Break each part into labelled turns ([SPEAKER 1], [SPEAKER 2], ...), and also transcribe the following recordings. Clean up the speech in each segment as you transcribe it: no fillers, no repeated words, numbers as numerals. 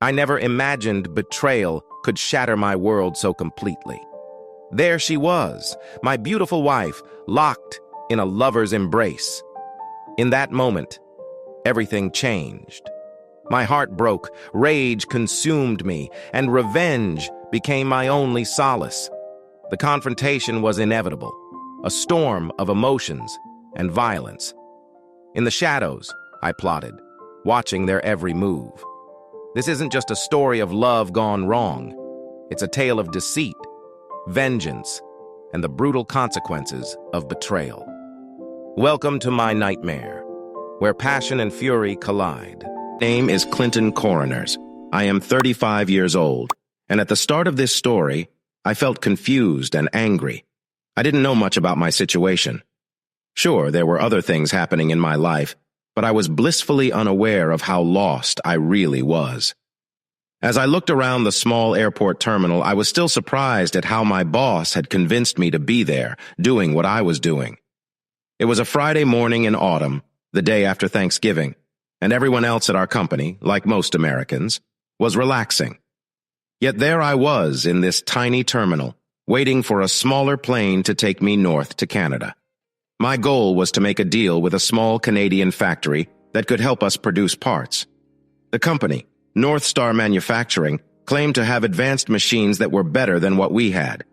[SPEAKER 1] I never imagined betrayal could shatter my world so completely. There she was, my beautiful wife, locked in a lover's embrace. In that moment, everything changed. My heart broke, rage consumed me, and revenge became my only solace. The confrontation was inevitable, a storm of emotions and violence. In the shadows, I plotted, watching their every move. This isn't just a story of love gone wrong. It's a tale of deceit, vengeance, and the brutal consequences of betrayal. Welcome to my nightmare, where passion and fury collide. My name is Clinton Coroners. I am 35 years old, and at the start of this story, I felt confused and angry. I didn't know much about my situation. Sure, there were other things happening in my life, but I was blissfully unaware of how lost I really was. As I looked around the small airport terminal, I was still surprised at how my boss had convinced me to be there, doing what I was doing. It was a Friday morning in autumn, the day after Thanksgiving, and everyone else at our company, like most Americans, was relaxing. Yet there I was in this tiny terminal, waiting for a smaller plane to take me north to Canada. My goal was to make a deal with a small Canadian factory that could help us produce parts. The company, North Star Manufacturing, claimed to have advanced machines that were better than what we had.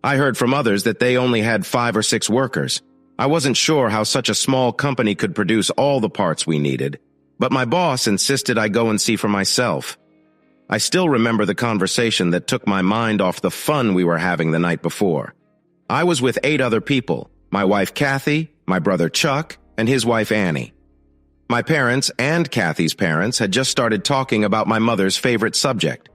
[SPEAKER 1] I heard from others that they only had 5 or 6 workers. I wasn't sure how such a small company could produce all the parts we needed, but my boss insisted I go and see for myself. I still remember the conversation that took my mind off the fun we were having the night before. I was with 8 other people, my wife Kathy, my brother Chuck, and his wife Annie. My parents and Kathy's parents had just started talking about my mother's favorite subject.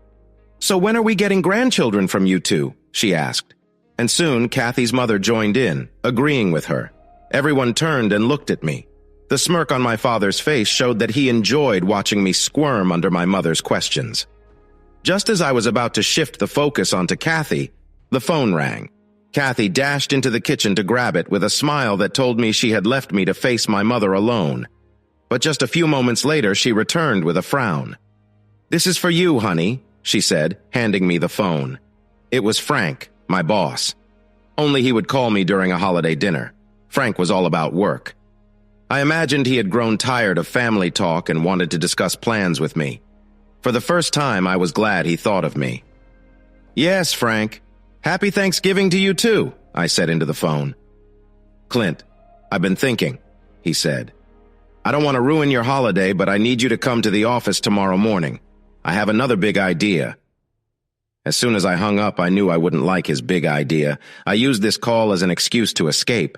[SPEAKER 1] "So when are we getting grandchildren from you two?" she asked. And soon Kathy's mother joined in, agreeing with her. Everyone turned and looked at me. The smirk on my father's face showed that he enjoyed watching me squirm under my mother's questions. Just as I was about to shift the focus onto Kathy, the phone rang. Kathy dashed into the kitchen to grab it with a smile that told me she had left me to face my mother alone. But just a few moments later, she returned with a frown. "This is for you, honey," she said, handing me the phone. It was Frank, my boss. Only he would call me during a holiday dinner. Frank was all about work. I imagined he had grown tired of family talk and wanted to discuss plans with me. For the first time, I was glad he thought of me. "Yes, Frank. Happy Thanksgiving to you too," I said into the phone. "Clint, I've been thinking," he said. "I don't want to ruin your holiday, but I need you to come to the office tomorrow morning. I have another big idea." As soon as I hung up, I knew I wouldn't like his big idea. I used this call as an excuse to escape.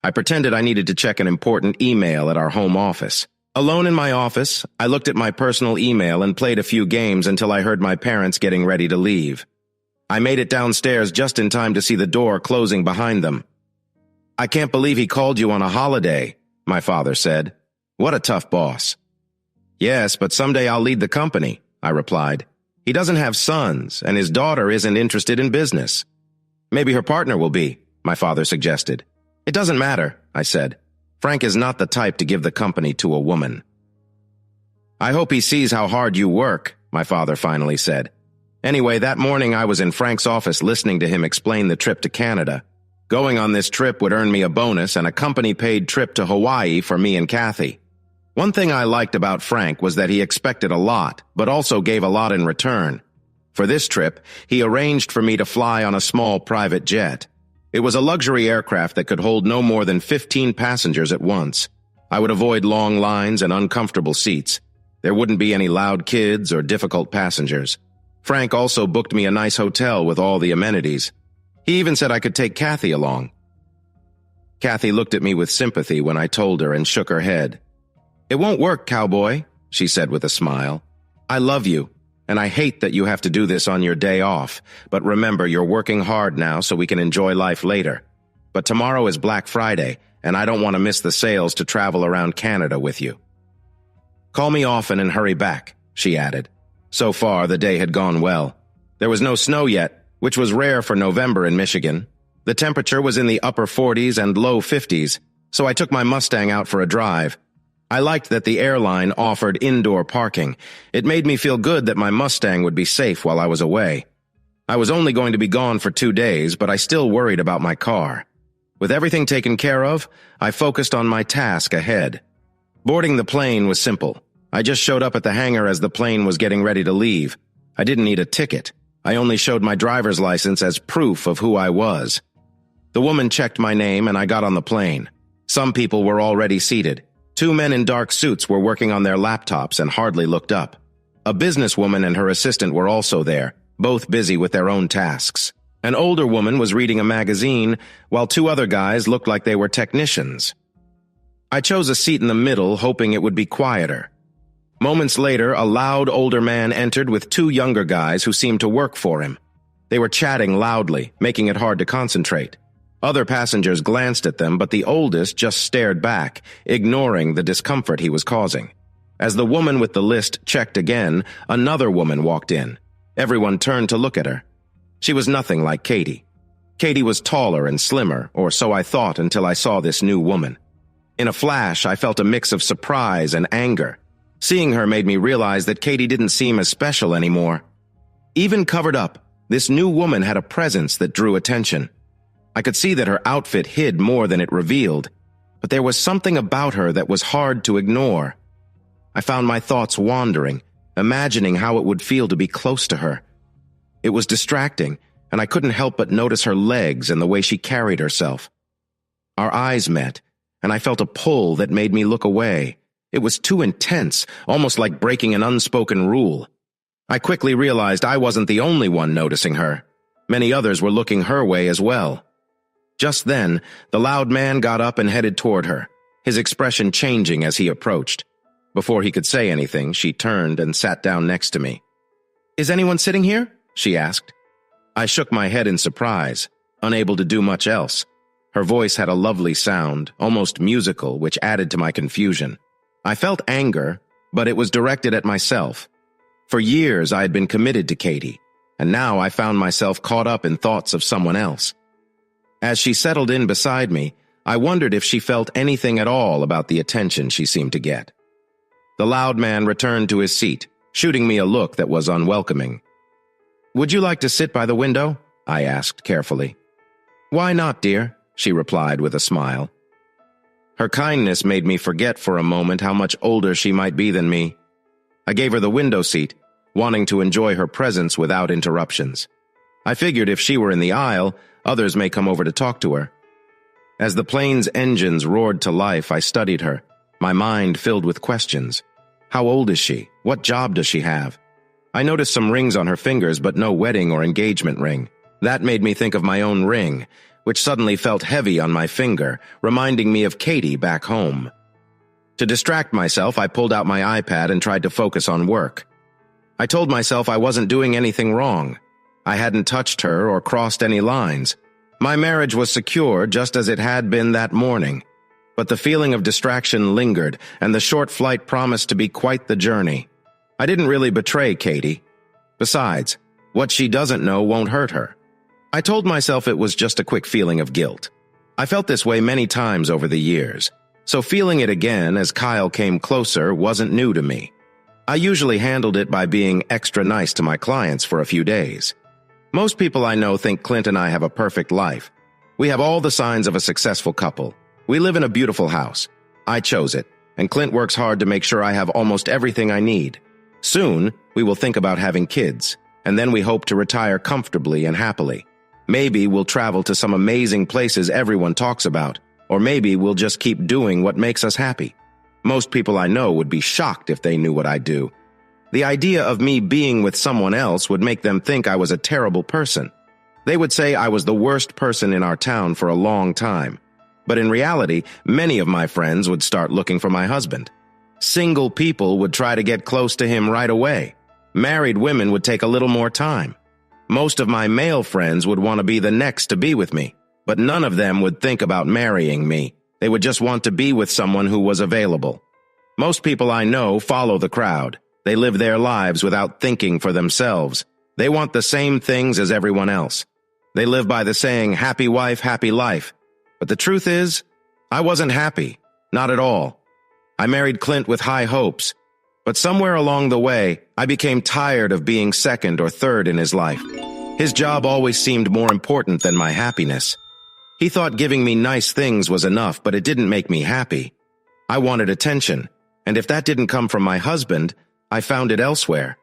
[SPEAKER 1] I pretended I needed to check an important email at our home office. Alone in my office, I looked at my personal email and played a few games until I heard my parents getting ready to leave. I made it downstairs just in time to see the door closing behind them. "I can't believe he called you on a holiday," my father said. "What a tough boss." "Yes, but someday I'll lead the company," I replied. "He doesn't have sons, and his daughter isn't interested in business." "Maybe her partner will be," my father suggested. "It doesn't matter," I said. "Frank is not the type to give the company to a woman." "I hope he sees how hard you work," my father finally said. Anyway, that morning I was in Frank's office listening to him explain the trip to Canada. Going on this trip would earn me a bonus and a company-paid trip to Hawaii for me and Kathy. One thing I liked about Frank was that he expected a lot, but also gave a lot in return. For this trip, he arranged for me to fly on a small private jet. It was a luxury aircraft that could hold no more than 15 passengers at once. I would avoid long lines and uncomfortable seats. There wouldn't be any loud kids or difficult passengers. Frank also booked me a nice hotel with all the amenities. He even said I could take Kathy along. Kathy looked at me with sympathy when I told her and shook her head. "It won't work, cowboy," she said with a smile. "I love you, and I hate that you have to do this on your day off. But remember, you're working hard now so we can enjoy life later. But tomorrow is Black Friday, and I don't want to miss the sales to travel around Canada with you. Call me often and hurry back," she added. So far, the day had gone well. There was no snow yet, which was rare for November in Michigan. The temperature was in the upper 40s and low 50s, so I took my Mustang out for a drive. I liked that the airline offered indoor parking. It made me feel good that my Mustang would be safe while I was away. I was only going to be gone for 2 days, but I still worried about my car. With everything taken care of, I focused on my task ahead. Boarding the plane was simple. I just showed up at the hangar as the plane was getting ready to leave. I didn't need a ticket. I only showed my driver's license as proof of who I was. The woman checked my name and I got on the plane. Some people were already seated. 2 men in dark suits were working on their laptops and hardly looked up. A businesswoman and her assistant were also there, both busy with their own tasks. An older woman was reading a magazine, while 2 other guys looked like they were technicians. I chose a seat in the middle, hoping it would be quieter. Moments later, a loud older man entered with 2 younger guys who seemed to work for him. They were chatting loudly, making it hard to concentrate. Other passengers glanced at them, but the oldest just stared back, ignoring the discomfort he was causing. As the woman with the list checked again, another woman walked in. Everyone turned to look at her. She was nothing like Katie. Katie was taller and slimmer, or so I thought until I saw this new woman. In a flash, I felt a mix of surprise and anger. Seeing her made me realize that Katie didn't seem as special anymore. Even covered up, this new woman had a presence that drew attention. I could see that her outfit hid more than it revealed, but there was something about her that was hard to ignore. I found my thoughts wandering, imagining how it would feel to be close to her. It was distracting, and I couldn't help but notice her legs and the way she carried herself. Our eyes met, and I felt a pull that made me look away. It was too intense, almost like breaking an unspoken rule. I quickly realized I wasn't the only one noticing her. Many others were looking her way as well. Just then, the loud man got up and headed toward her, his expression changing as he approached. Before he could say anything, she turned and sat down next to me. "Is anyone sitting here?" she asked. I shook my head in surprise, unable to do much else. Her voice had a lovely sound, almost musical, which added to my confusion. I felt anger, but it was directed at myself. For years, I had been committed to Katie, and now I found myself caught up in thoughts of someone else. As she settled in beside me, I wondered if she felt anything at all about the attention she seemed to get. The loud man returned to his seat, shooting me a look that was unwelcoming. "Would you like to sit by the window?" I asked carefully. "Why not, dear?" she replied with a smile. Her kindness made me forget for a moment how much older she might be than me. I gave her the window seat, wanting to enjoy her presence without interruptions. I figured if she were in the aisle, others may come over to talk to her. As the plane's engines roared to life, I studied her, my mind filled with questions. How old is she? What job does she have? I noticed some rings on her fingers, but no wedding or engagement ring. That made me think of my own ring, which suddenly felt heavy on my finger, reminding me of Katie back home. To distract myself, I pulled out my iPad and tried to focus on work. I told myself I wasn't doing anything wrong. I hadn't touched her or crossed any lines. My marriage was secure just as it had been that morning. But the feeling of distraction lingered, and the short flight promised to be quite the journey. I didn't really betray Katie. Besides, what she doesn't know won't hurt her. I told myself it was just a quick feeling of guilt. I felt this way many times over the years, so feeling it again as Kyle came closer wasn't new to me. I usually handled it by being extra nice to my clients for a few days. Most people I know think Clint and I have a perfect life. We have all the signs of a successful couple. We live in a beautiful house. I chose it, and Clint works hard to make sure I have almost everything I need. Soon, we will think about having kids, and then we hope to retire comfortably and happily. Maybe we'll travel to some amazing places everyone talks about, or maybe we'll just keep doing what makes us happy. Most people I know would be shocked if they knew what I do. The idea of me being with someone else would make them think I was a terrible person. They would say I was the worst person in our town for a long time. But in reality, many of my friends would start looking for my husband. Single people would try to get close to him right away. Married women would take a little more time. Most of my male friends would want to be the next to be with me, but none of them would think about marrying me. They would just want to be with someone who was available. Most people I know follow the crowd. They live their lives without thinking for themselves. They want the same things as everyone else. They live by the saying, happy wife, happy life. But the truth is, I wasn't happy. Not at all. I married Clint with high hopes, but somewhere along the way, I became tired of being second or third in his life. His job always seemed more important than my happiness. He thought giving me nice things was enough, but it didn't make me happy. I wanted attention, and if that didn't come from my husband, I found it elsewhere.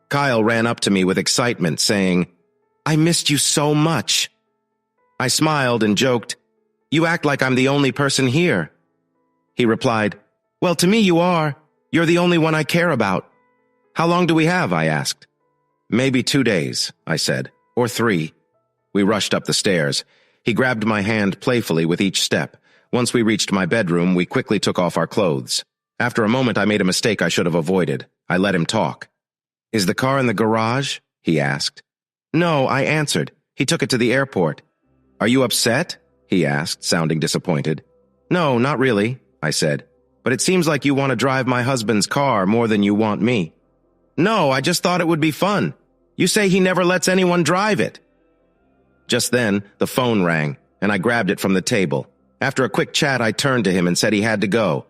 [SPEAKER 1] Kyle ran up to me with excitement, saying, "I missed you so much." I smiled and joked, "You act like I'm the only person here." He replied, "Well, to me you are. You're the only one I care about." "How long do we have?" I asked. "Maybe 2 days," I said, "or 3. We rushed up the stairs. He grabbed my hand playfully with each step. Once we reached my bedroom, we quickly took off our clothes. After a moment, I made a mistake I should have avoided. I let him talk. "Is the car in the garage?" he asked. "No," I answered. "He took it to the airport." "Are you upset?" he asked, sounding disappointed. "No, not really," I said. "But it seems like you want to drive my husband's car more than you want me." "No, I just thought it would be fun. You say he never lets anyone drive it." Just then, the phone rang, and I grabbed it from the table. After a quick chat, I turned to him and said he had to go.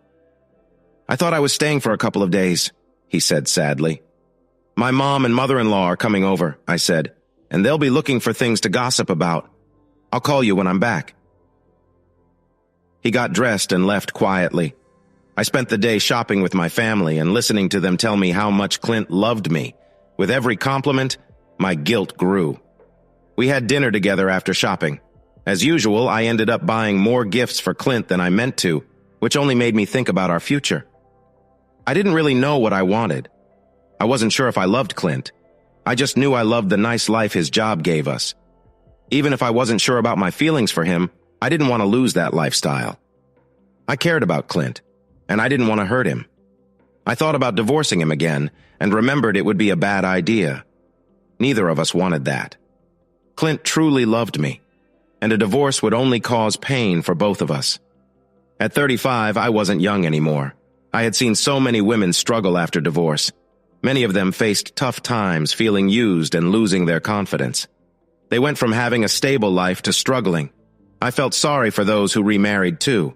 [SPEAKER 1] "I thought I was staying for a couple of days," he said sadly. "My mom and mother-in-law are coming over," I said, "and they'll be looking for things to gossip about. I'll call you when I'm back." He got dressed and left quietly. I spent the day shopping with my family and listening to them tell me how much Clint loved me. With every compliment, my guilt grew. We had dinner together after shopping. As usual, I ended up buying more gifts for Clint than I meant to, which only made me think about our future. I didn't really know what I wanted. I wasn't sure if I loved Clint. I just knew I loved the nice life his job gave us. Even if I wasn't sure about my feelings for him, I didn't want to lose that lifestyle. I cared about Clint, and I didn't want to hurt him. I thought about divorcing him again, and remembered it would be a bad idea. Neither of us wanted that. Clint truly loved me, and a divorce would only cause pain for both of us. At 35, I wasn't young anymore. I had seen so many women struggle after divorce. Many of them faced tough times, feeling used and losing their confidence. They went from having a stable life to struggling. I felt sorry for those who remarried too.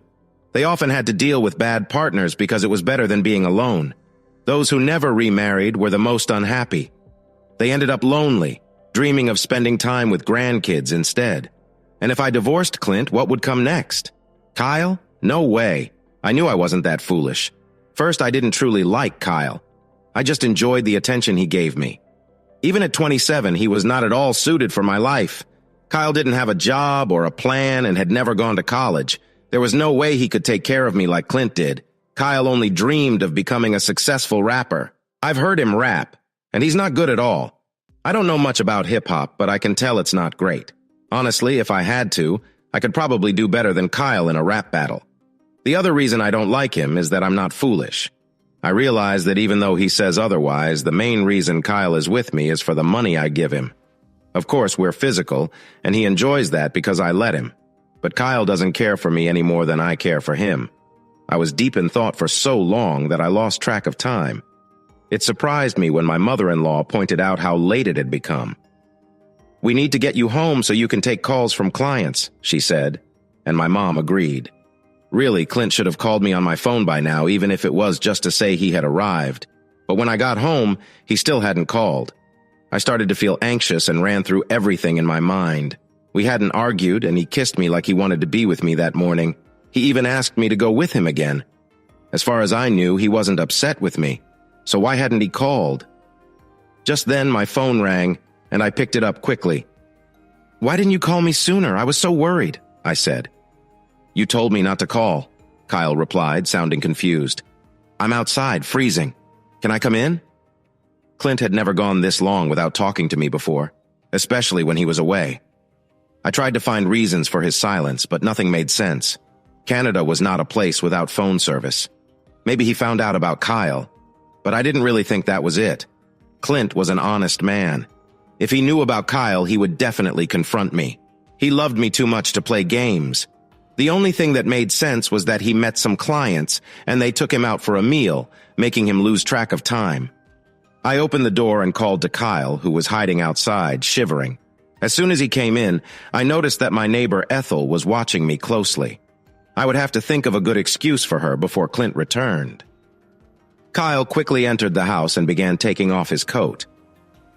[SPEAKER 1] They often had to deal with bad partners because it was better than being alone. Those who never remarried were the most unhappy. They ended up lonely, dreaming of spending time with grandkids instead. And if I divorced Clint, what would come next? Kyle? No way. I knew I wasn't that foolish. First, I didn't truly like Kyle. I just enjoyed the attention he gave me. Even at 27, he was not at all suited for my life. Kyle didn't have a job or a plan and had never gone to college. There was no way he could take care of me like Clint did. Kyle only dreamed of becoming a successful rapper. I've heard him rap, and he's not good at all. I don't know much about hip-hop, but I can tell it's not great. Honestly, if I had to, I could probably do better than Kyle in a rap battle. The other reason I don't like him is that I'm not foolish. I realize that even though he says otherwise, the main reason Kyle is with me is for the money I give him. Of course, we're physical, and he enjoys that because I let him. But Kyle doesn't care for me any more than I care for him. I was deep in thought for so long that I lost track of time. It surprised me when my mother-in-law pointed out how late it had become. "We need to get you home so you can take calls from clients," she said, and my mom agreed. Really, Clint should have called me on my phone by now, even if it was just to say he had arrived. But when I got home, he still hadn't called. I started to feel anxious and ran through everything in my mind. We hadn't argued, and he kissed me like he wanted to be with me that morning. He even asked me to go with him again. As far as I knew, he wasn't upset with me. So why hadn't he called? Just then, my phone rang, and I picked it up quickly. "Why didn't you call me sooner? I was so worried," I said. "You told me not to call," Kyle replied, sounding confused. "I'm outside, freezing. Can I come in?" Clint had never gone this long without talking to me before, especially when he was away. I tried to find reasons for his silence, but nothing made sense. Canada was not a place without phone service. Maybe he found out about Kyle, but I didn't really think that was it. Clint was an honest man. If he knew about Kyle, he would definitely confront me. He loved me too much to play games. The only thing that made sense was that he met some clients, and they took him out for a meal, making him lose track of time. I opened the door and called to Kyle, who was hiding outside, shivering. As soon as he came in, I noticed that my neighbor Ethel was watching me closely. I would have to think of a good excuse for her before Clint returned. Kyle quickly entered the house and began taking off his coat.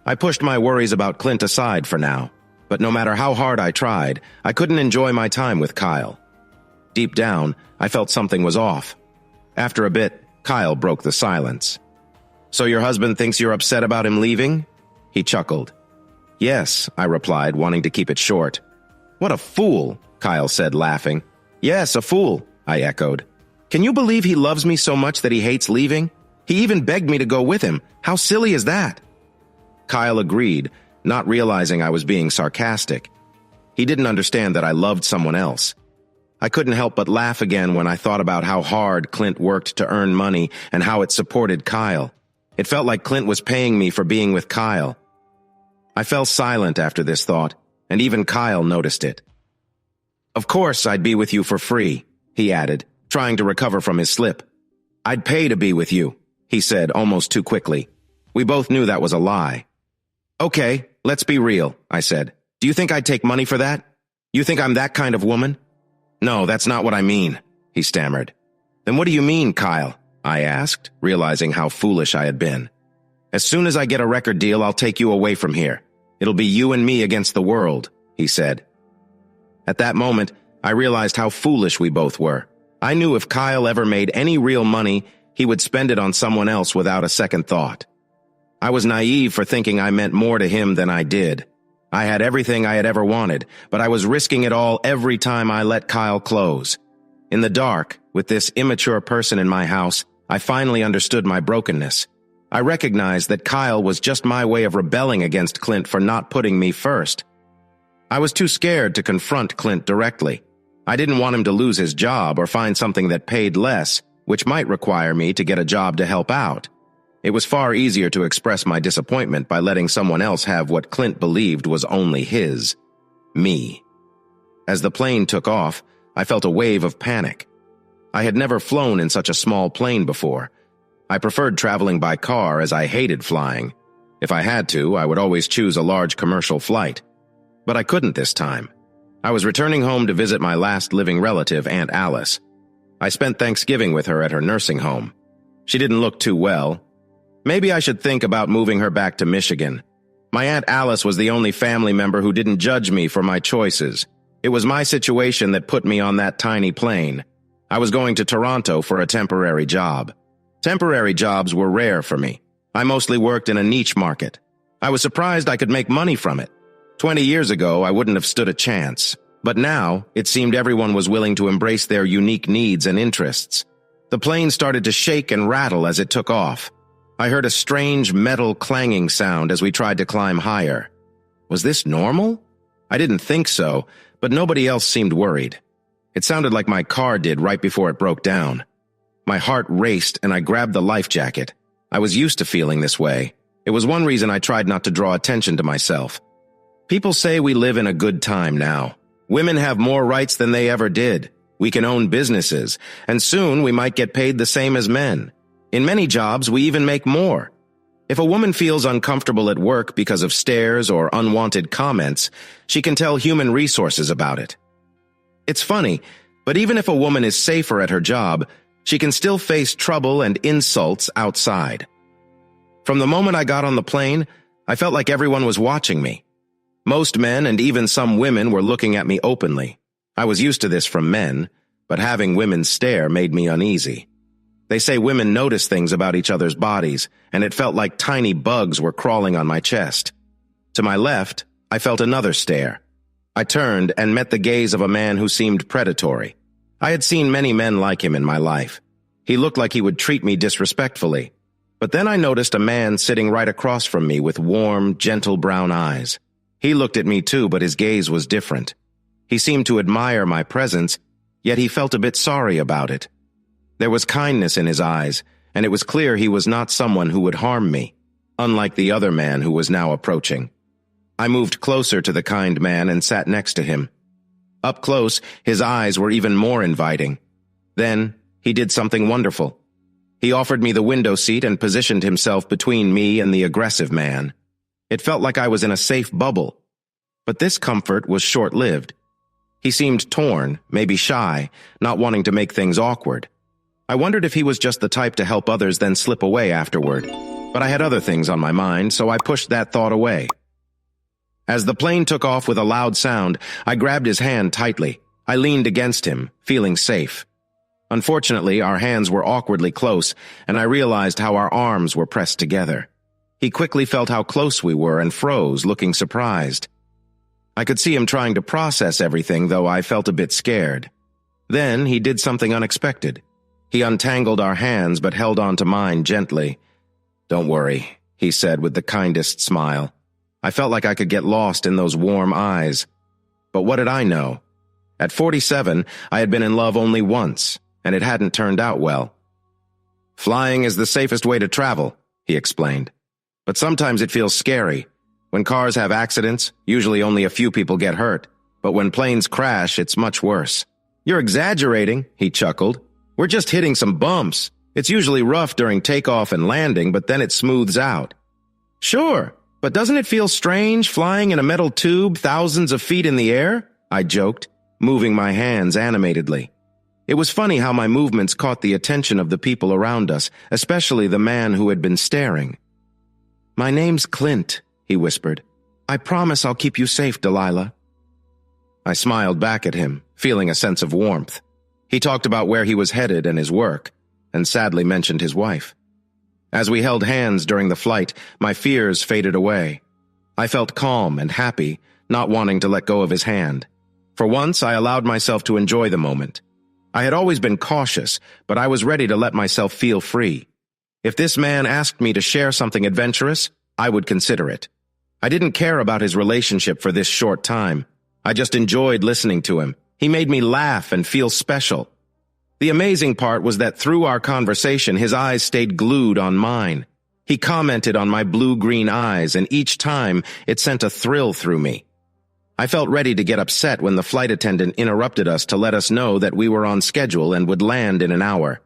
[SPEAKER 1] I pushed my worries about Clint aside for now, but no matter how hard I tried, I couldn't enjoy my time with Kyle. Deep down, I felt something was off. After a bit, Kyle broke the silence. "So your husband thinks you're upset about him leaving?" He chuckled. "Yes," I replied, wanting to keep it short. "What a fool," Kyle said, laughing. "Yes, a fool," I echoed. "Can you believe he loves me so much that he hates leaving? He even begged me to go with him. How silly is that?" Kyle agreed, not realizing I was being sarcastic. He didn't understand that I loved someone else. I couldn't help but laugh again when I thought about how hard Clint worked to earn money and how it supported Kyle. It felt like Clint was paying me for being with Kyle. I fell silent after this thought, and even Kyle noticed it. "Of course I'd be with you for free," he added, trying to recover from his slip. "I'd pay to be with you," he said almost too quickly. We both knew that was a lie. "Okay, let's be real," I said. "Do you think I'd take money for that? You think I'm that kind of woman?" "No, that's not what I mean," he stammered. "Then what do you mean, Kyle?" I asked, realizing how foolish I had been. "As soon as I get a record deal, I'll take you away from here. It'll be you and me against the world," he said. At that moment, I realized how foolish we both were. I knew if Kyle ever made any real money, he would spend it on someone else without a second thought. I was naive for thinking I meant more to him than I did. I had everything I had ever wanted, but I was risking it all every time I let Kyle close. In the dark, with this immature person in my house, I finally understood my brokenness. I recognized that Kyle was just my way of rebelling against Clint for not putting me first. I was too scared to confront Clint directly. I didn't want him to lose his job or find something that paid less, which might require me to get a job to help out. It was far easier to express my disappointment by letting someone else have what Clint believed was only his. Me. As the plane took off, I felt a wave of panic. I had never flown in such a small plane before. I preferred traveling by car as I hated flying. If I had to, I would always choose a large commercial flight. But I couldn't this time. I was returning home to visit my last living relative, Aunt Alice. I spent Thanksgiving with her at her nursing home. She didn't look too well. Maybe I should think about moving her back to Michigan. My Aunt Alice was the only family member who didn't judge me for my choices. It was my situation that put me on that tiny plane. I was going to Toronto for a temporary job. Temporary jobs were rare for me. I mostly worked in a niche market. I was surprised I could make money from it. 20 years ago, I wouldn't have stood a chance. But now, it seemed everyone was willing to embrace their unique needs and interests. The plane started to shake and rattle as it took off. I heard a strange metal clanging sound as we tried to climb higher. Was this normal? I didn't think so, but nobody else seemed worried. It sounded like my car did right before it broke down. My heart raced and I grabbed the life jacket. I was used to feeling this way. It was one reason I tried not to draw attention to myself. People say we live in a good time now. Women have more rights than they ever did. We can own businesses, and soon we might get paid the same as men. In many jobs, we even make more. If a woman feels uncomfortable at work because of stares or unwanted comments, she can tell human resources about it. It's funny, but even if a woman is safer at her job, she can still face trouble and insults outside. From the moment I got on the plane, I felt like everyone was watching me. Most men and even some women were looking at me openly. I was used to this from men, but having women stare made me uneasy. They say women notice things about each other's bodies, and it felt like tiny bugs were crawling on my chest. To my left, I felt another stare. I turned and met the gaze of a man who seemed predatory. I had seen many men like him in my life. He looked like he would treat me disrespectfully. But then I noticed a man sitting right across from me with warm, gentle brown eyes. He looked at me too, but his gaze was different. He seemed to admire my presence, yet he felt a bit sorry about it. There was kindness in his eyes, and it was clear he was not someone who would harm me, unlike the other man who was now approaching. I moved closer to the kind man and sat next to him. Up close, his eyes were even more inviting. Then, he did something wonderful. He offered me the window seat and positioned himself between me and the aggressive man. It felt like I was in a safe bubble. But this comfort was short-lived. He seemed torn, maybe shy, not wanting to make things awkward. I wondered if he was just the type to help others then slip away afterward. But I had other things on my mind, so I pushed that thought away. As the plane took off with a loud sound, I grabbed his hand tightly. I leaned against him, feeling safe. Unfortunately, our hands were awkwardly close, and I realized how our arms were pressed together. He quickly felt how close we were and froze, looking surprised. I could see him trying to process everything, though I felt a bit scared. Then he did something unexpected. He untangled our hands but held on to mine gently. "Don't worry," he said with the kindest smile. I felt like I could get lost in those warm eyes. But what did I know? At 47, I had been in love only once, and it hadn't turned out well. "Flying is the safest way to travel," he explained. "But sometimes it feels scary. When cars have accidents, usually only a few people get hurt. But when planes crash, it's much worse." "You're exaggerating," he chuckled. "We're just hitting some bumps. It's usually rough during takeoff and landing, but then it smooths out." "Sure, but doesn't it feel strange flying in a metal tube thousands of feet in the air?" I joked, moving my hands animatedly. It was funny how my movements caught the attention of the people around us, especially the man who had been staring. "My name's Clint," he whispered. "I promise I'll keep you safe, Delilah." I smiled back at him, feeling a sense of warmth. He talked about where he was headed and his work, and sadly mentioned his wife. As we held hands during the flight, my fears faded away. I felt calm and happy, not wanting to let go of his hand. For once, I allowed myself to enjoy the moment. I had always been cautious, but I was ready to let myself feel free. If this man asked me to share something adventurous, I would consider it. I didn't care about his relationship for this short time. I just enjoyed listening to him. He made me laugh and feel special. The amazing part was that through our conversation, his eyes stayed glued on mine. He commented on my blue-green eyes, and each time it sent a thrill through me. I felt ready to get upset when the flight attendant interrupted us to let us know that we were on schedule and would land in an hour.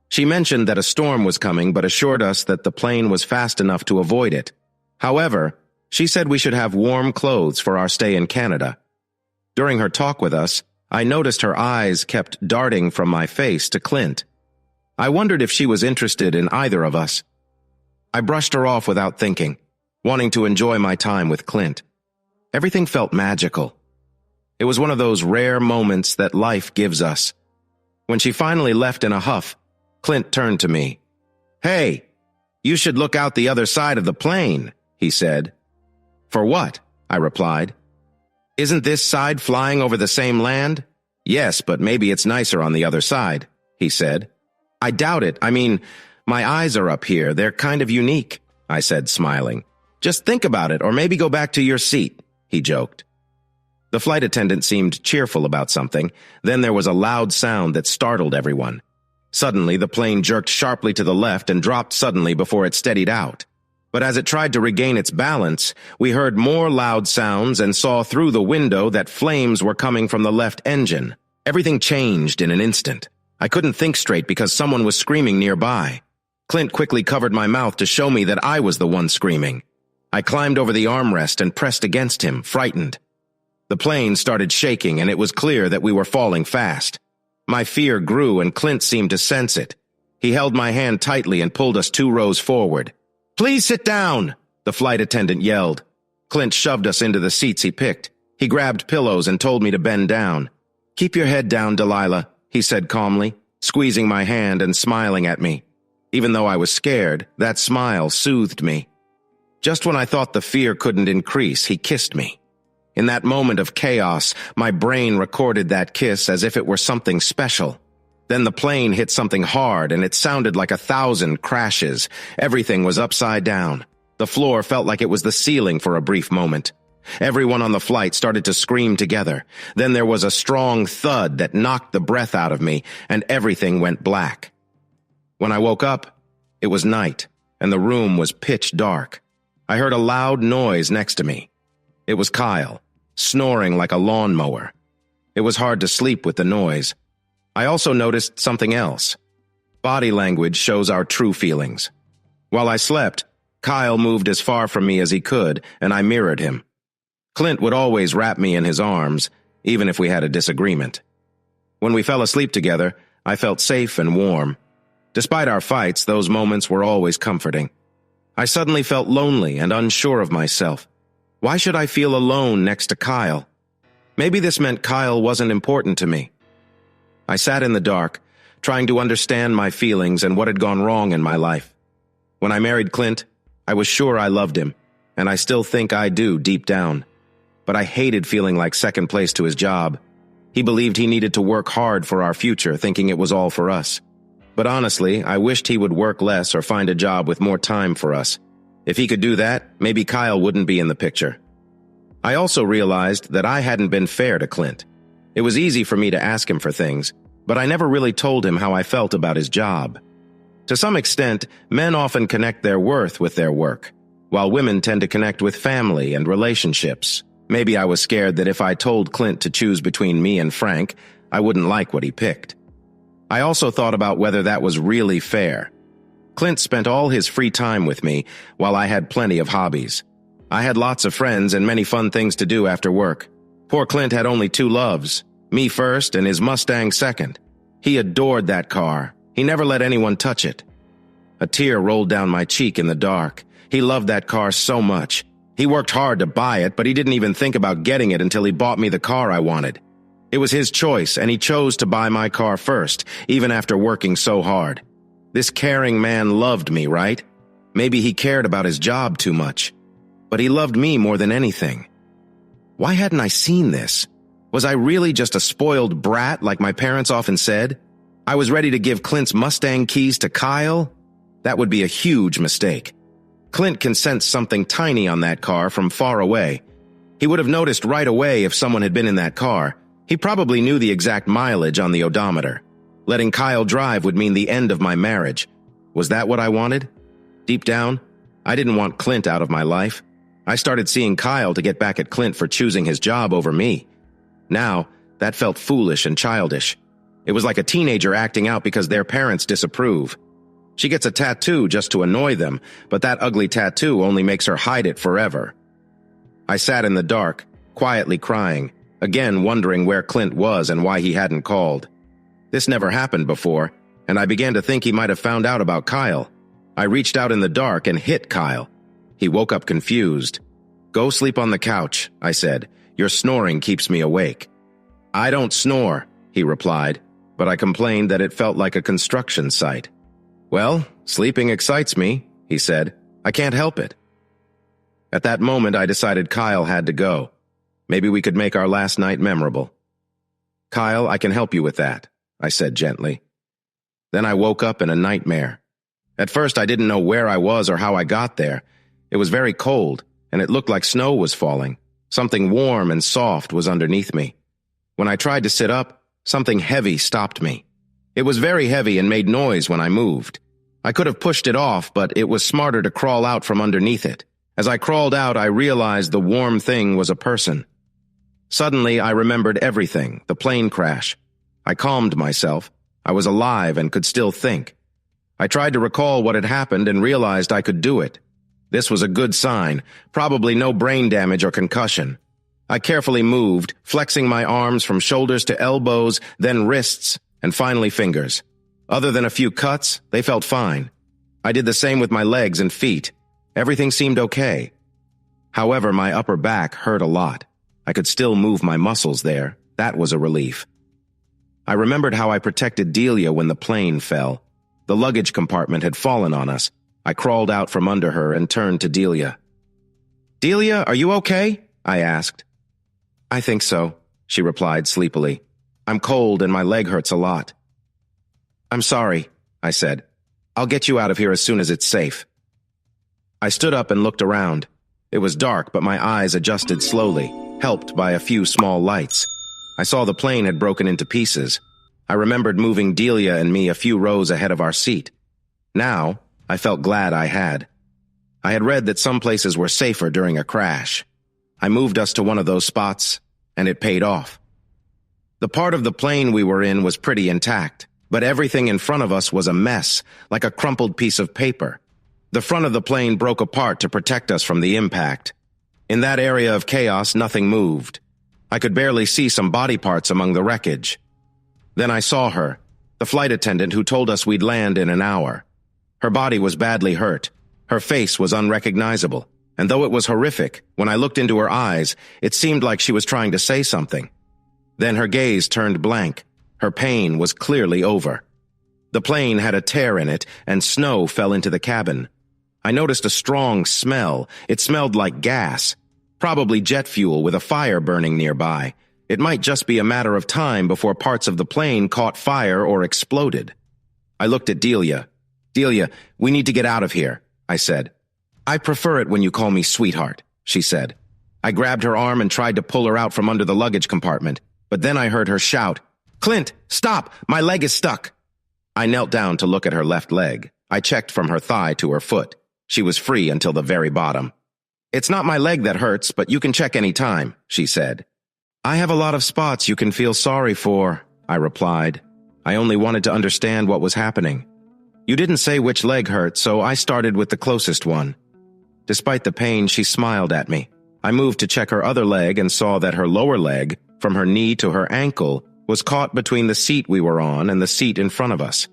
[SPEAKER 1] She mentioned that a storm was coming, but assured us that the plane was fast enough to avoid it. However, she said we should have warm clothes for our stay in Canada. During her talk with us, I noticed her eyes kept darting from my face to Clint. I wondered if she was interested in either of us. I brushed her off without thinking, wanting to enjoy my time with Clint. Everything felt magical. It was one of those rare moments that life gives us. When she finally left in a huff, Clint turned to me. "Hey, you should look out the other side of the plane," he said. "For what?" I replied. "Isn't this side flying over the same land?" "Yes, but maybe it's nicer on the other side," he said. "I doubt it. I mean, my eyes are up here. They're kind of unique," I said, smiling. "Just think about it, or maybe go back to your seat," he joked. The flight attendant seemed cheerful about something. Then there was a loud sound that startled everyone. Suddenly, the plane jerked sharply to the left and dropped suddenly before it steadied out. But as it tried to regain its balance, we heard more loud sounds and saw through the window that flames were coming from the left engine. Everything changed in an instant. I couldn't think straight because someone was screaming nearby. Clint quickly covered my mouth to show me that I was the one screaming. I climbed over the armrest and pressed against him, frightened. The plane started shaking, and it was clear that we were falling fast. My fear grew, and Clint seemed to sense it. He held my hand tightly and pulled us 2 rows forward. "Please sit down," the flight attendant yelled. Clint shoved us into the seats he picked. He grabbed pillows and told me to bend down. "Keep your head down, Delilah," he said calmly, squeezing my hand and smiling at me. Even though I was scared, that smile soothed me. Just when I thought the fear couldn't increase, he kissed me. In that moment of chaos, my brain recorded that kiss as if it were something special. Then the plane hit something hard, and it sounded like 1,000 crashes. Everything was upside down. The floor felt like it was the ceiling for a brief moment. Everyone on the flight started to scream together. Then there was a strong thud that knocked the breath out of me, and everything went black. When I woke up, it was night, and the room was pitch dark. I heard a loud noise next to me. It was Kyle, snoring like a lawnmower. It was hard to sleep with the noise. I also noticed something else. Body language shows our true feelings. While I slept, Kyle moved as far from me as he could, and I mirrored him. Clint would always wrap me in his arms, even if we had a disagreement. When we fell asleep together, I felt safe and warm. Despite our fights, those moments were always comforting. I suddenly felt lonely and unsure of myself. Why should I feel alone next to Kyle? Maybe this meant Kyle wasn't important to me. I sat in the dark, trying to understand my feelings and what had gone wrong in my life. When I married Clint, I was sure I loved him, and I still think I do deep down. But I hated feeling like second place to his job. He believed he needed to work hard for our future, thinking it was all for us. But honestly, I wished he would work less or find a job with more time for us. If he could do that, maybe Kyle wouldn't be in the picture. I also realized that I hadn't been fair to Clint. It was easy for me to ask him for things, but I never really told him how I felt about his job. To some extent, men often connect their worth with their work, while women tend to connect with family and relationships. Maybe I was scared that if I told Clint to choose between me and Frank, I wouldn't like what he picked. I also thought about whether that was really fair. Clint spent all his free time with me, while I had plenty of hobbies. I had lots of friends and many fun things to do after work. Poor Clint had only two loves, me first and his Mustang second. He adored that car. He never let anyone touch it. A tear rolled down my cheek in the dark. He loved that car so much. He worked hard to buy it, but he didn't even think about getting it until he bought me the car I wanted. It was his choice, and he chose to buy my car first, even after working so hard. This caring man loved me, right? Maybe he cared about his job too much. But he loved me more than anything. Why hadn't I seen this? Was I really just a spoiled brat like my parents often said? I was ready to give Clint's Mustang keys to Kyle? That would be a huge mistake. Clint can sense something tiny on that car from far away. He would have noticed right away if someone had been in that car. He probably knew the exact mileage on the odometer. Letting Kyle drive would mean the end of my marriage. Was that what I wanted? Deep down, I didn't want Clint out of my life. I started seeing Kyle to get back at Clint for choosing his job over me. Now, that felt foolish and childish. It was like a teenager acting out because their parents disapprove. She gets a tattoo just to annoy them, but that ugly tattoo only makes her hide it forever. I sat in the dark, quietly crying, again wondering where Clint was and why he hadn't called. This never happened before, and I began to think he might have found out about Kyle. I reached out in the dark and hit Kyle. He woke up confused. "Go sleep on the couch," I said. "Your snoring keeps me awake." "I don't snore," he replied, but I complained that it felt like a construction site. "Well, sleeping excites me," he said. "I can't help it." At that moment, I decided Kyle had to go. Maybe we could make our last night memorable. "Kyle, I can help you with that," I said gently. Then I woke up in a nightmare. At first, I didn't know where I was or how I got there. It was very cold, and it looked like snow was falling. Something warm and soft was underneath me. When I tried to sit up, something heavy stopped me. It was very heavy and made noise when I moved. I could have pushed it off, but it was smarter to crawl out from underneath it. As I crawled out, I realized the warm thing was a person. Suddenly, I remembered everything, the plane crash. I calmed myself. I was alive and could still think. I tried to recall what had happened and realized I could do it. This was a good sign, probably no brain damage or concussion. I carefully moved, flexing my arms from shoulders to elbows, then wrists, and finally fingers. Other than a few cuts, they felt fine. I did the same with my legs and feet. Everything seemed okay. However, my upper back hurt a lot. I could still move my muscles there. That was a relief. I remembered how I protected Delia when the plane fell. The luggage compartment had fallen on us. I crawled out from under her and turned to Delia. "Delia, are you okay?" I asked. "I think so," she replied sleepily. "I'm cold and my leg hurts a lot." "I'm sorry," I said. "I'll get you out of here as soon as it's safe." I stood up and looked around. It was dark, but my eyes adjusted slowly, helped by a few small lights. I saw the plane had broken into pieces. I remembered moving Delia and me a few rows ahead of our seat. Now, I felt glad I had. I had read that some places were safer during a crash. I moved us to one of those spots, and it paid off. The part of the plane we were in was pretty intact, but everything in front of us was a mess, like a crumpled piece of paper. The front of the plane broke apart to protect us from the impact. In that area of chaos, nothing moved. I could barely see some body parts among the wreckage. Then I saw her, the flight attendant who told us we'd land in an hour. Her body was badly hurt. Her face was unrecognizable, and though it was horrific, when I looked into her eyes, it seemed like she was trying to say something. Then her gaze turned blank. Her pain was clearly over. The plane had a tear in it, and snow fell into the cabin. I noticed a strong smell. It smelled like gas, probably jet fuel with a fire burning nearby. It might just be a matter of time before parts of the plane caught fire or exploded. I looked at Delia. "Delia, we need to get out of here," I said. "I prefer it when you call me sweetheart," she said. I grabbed her arm and tried to pull her out from under the luggage compartment, but then I heard her shout, "Clint, stop! My leg is stuck!" I knelt down to look at her left leg. I checked from her thigh to her foot. She was free until the very bottom. "It's not my leg that hurts, but you can check any time," she said. "I have a lot of spots you can feel sorry for," I replied. I only wanted to understand what was happening. "You didn't say which leg hurt, so I started with the closest one." Despite the pain, she smiled at me. I moved to check her other leg and saw that her lower leg, from her knee to her ankle, was caught between the seat we were on and the seat in front of us.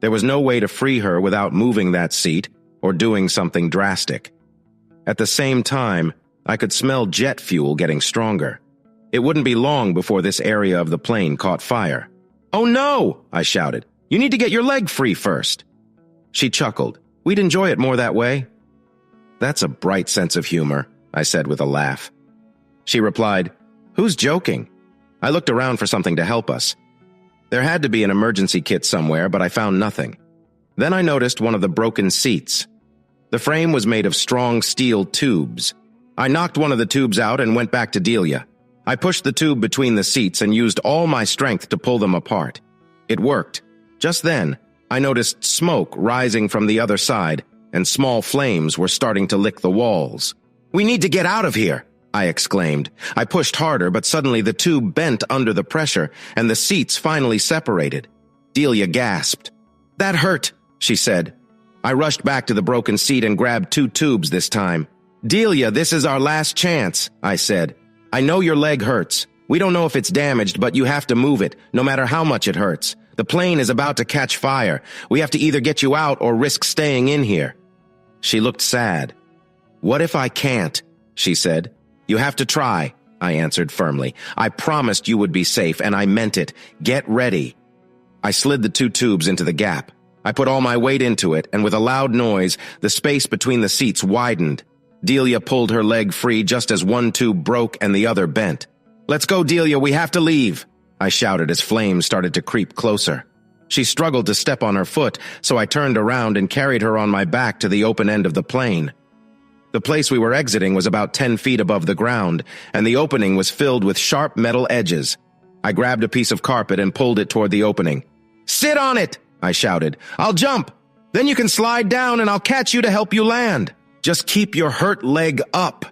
[SPEAKER 1] There was no way to free her without moving that seat or doing something drastic. At the same time, I could smell jet fuel getting stronger. It wouldn't be long before this area of the plane caught fire. "Oh no!" I shouted. "You need to get your leg free first." She chuckled. "We'd enjoy it more that way." "That's a bright sense of humor," I said with a laugh. She replied, "Who's joking?" I looked around for something to help us. There had to be an emergency kit somewhere, but I found nothing. Then I noticed one of the broken seats. The frame was made of strong steel tubes. I knocked one of the tubes out and went back to Delia. I pushed the tube between the seats and used all my strength to pull them apart. It worked. Just then, I noticed smoke rising from the other side, and small flames were starting to lick the walls. "We need to get out of here!" I exclaimed. I pushed harder, but suddenly the tube bent under the pressure, and the seats finally separated. Delia gasped. "That hurt," she said. I rushed back to the broken seat and grabbed 2 tubes this time. "Delia, this is our last chance," I said. "I know your leg hurts. We don't know if it's damaged, but you have to move it, no matter how much it hurts. The plane is about to catch fire. We have to either get you out or risk staying in here." She looked sad. "What if I can't?" she said. "You have to try," I answered firmly. "I promised you would be safe, and I meant it. Get ready." I slid the 2 tubes into the gap. I put all my weight into it, and with a loud noise, the space between the seats widened. Delia pulled her leg free just as one tube broke and the other bent. "Let's go, Delia, we have to leave," I shouted as flames started to creep closer. She struggled to step on her foot, so I turned around and carried her on my back to the open end of the plane. The place we were exiting was about 10 feet above the ground, and the opening was filled with sharp metal edges. I grabbed a piece of carpet and pulled it toward the opening. "Sit on it!" I shouted. "I'll jump. Then you can slide down and I'll catch you to help you land. Just keep your hurt leg up."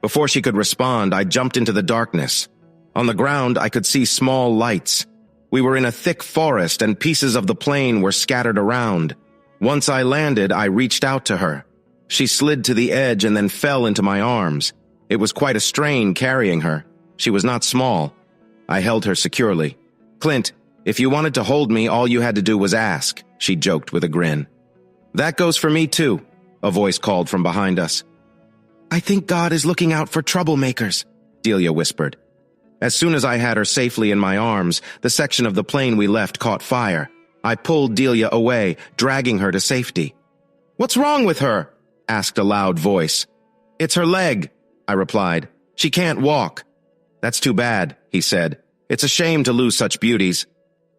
[SPEAKER 1] Before she could respond, I jumped into the darkness. On the ground, I could see small lights. We were in a thick forest and pieces of the plane were scattered around. Once I landed, I reached out to her. She slid to the edge and then fell into my arms. It was quite a strain carrying her. She was not small. I held her securely. "Clint, if you wanted to hold me, all you had to do was ask," she joked with a grin. "That goes for me too," a voice called from behind us. "I think God is looking out for troublemakers," Delia whispered. As soon as I had her safely in my arms, the section of the plane we left caught fire. I pulled Delia away, dragging her to safety. "What's wrong with her?" asked a loud voice. "It's her leg," I replied. "She can't walk." "That's too bad," he said. "It's a shame to lose such beauties."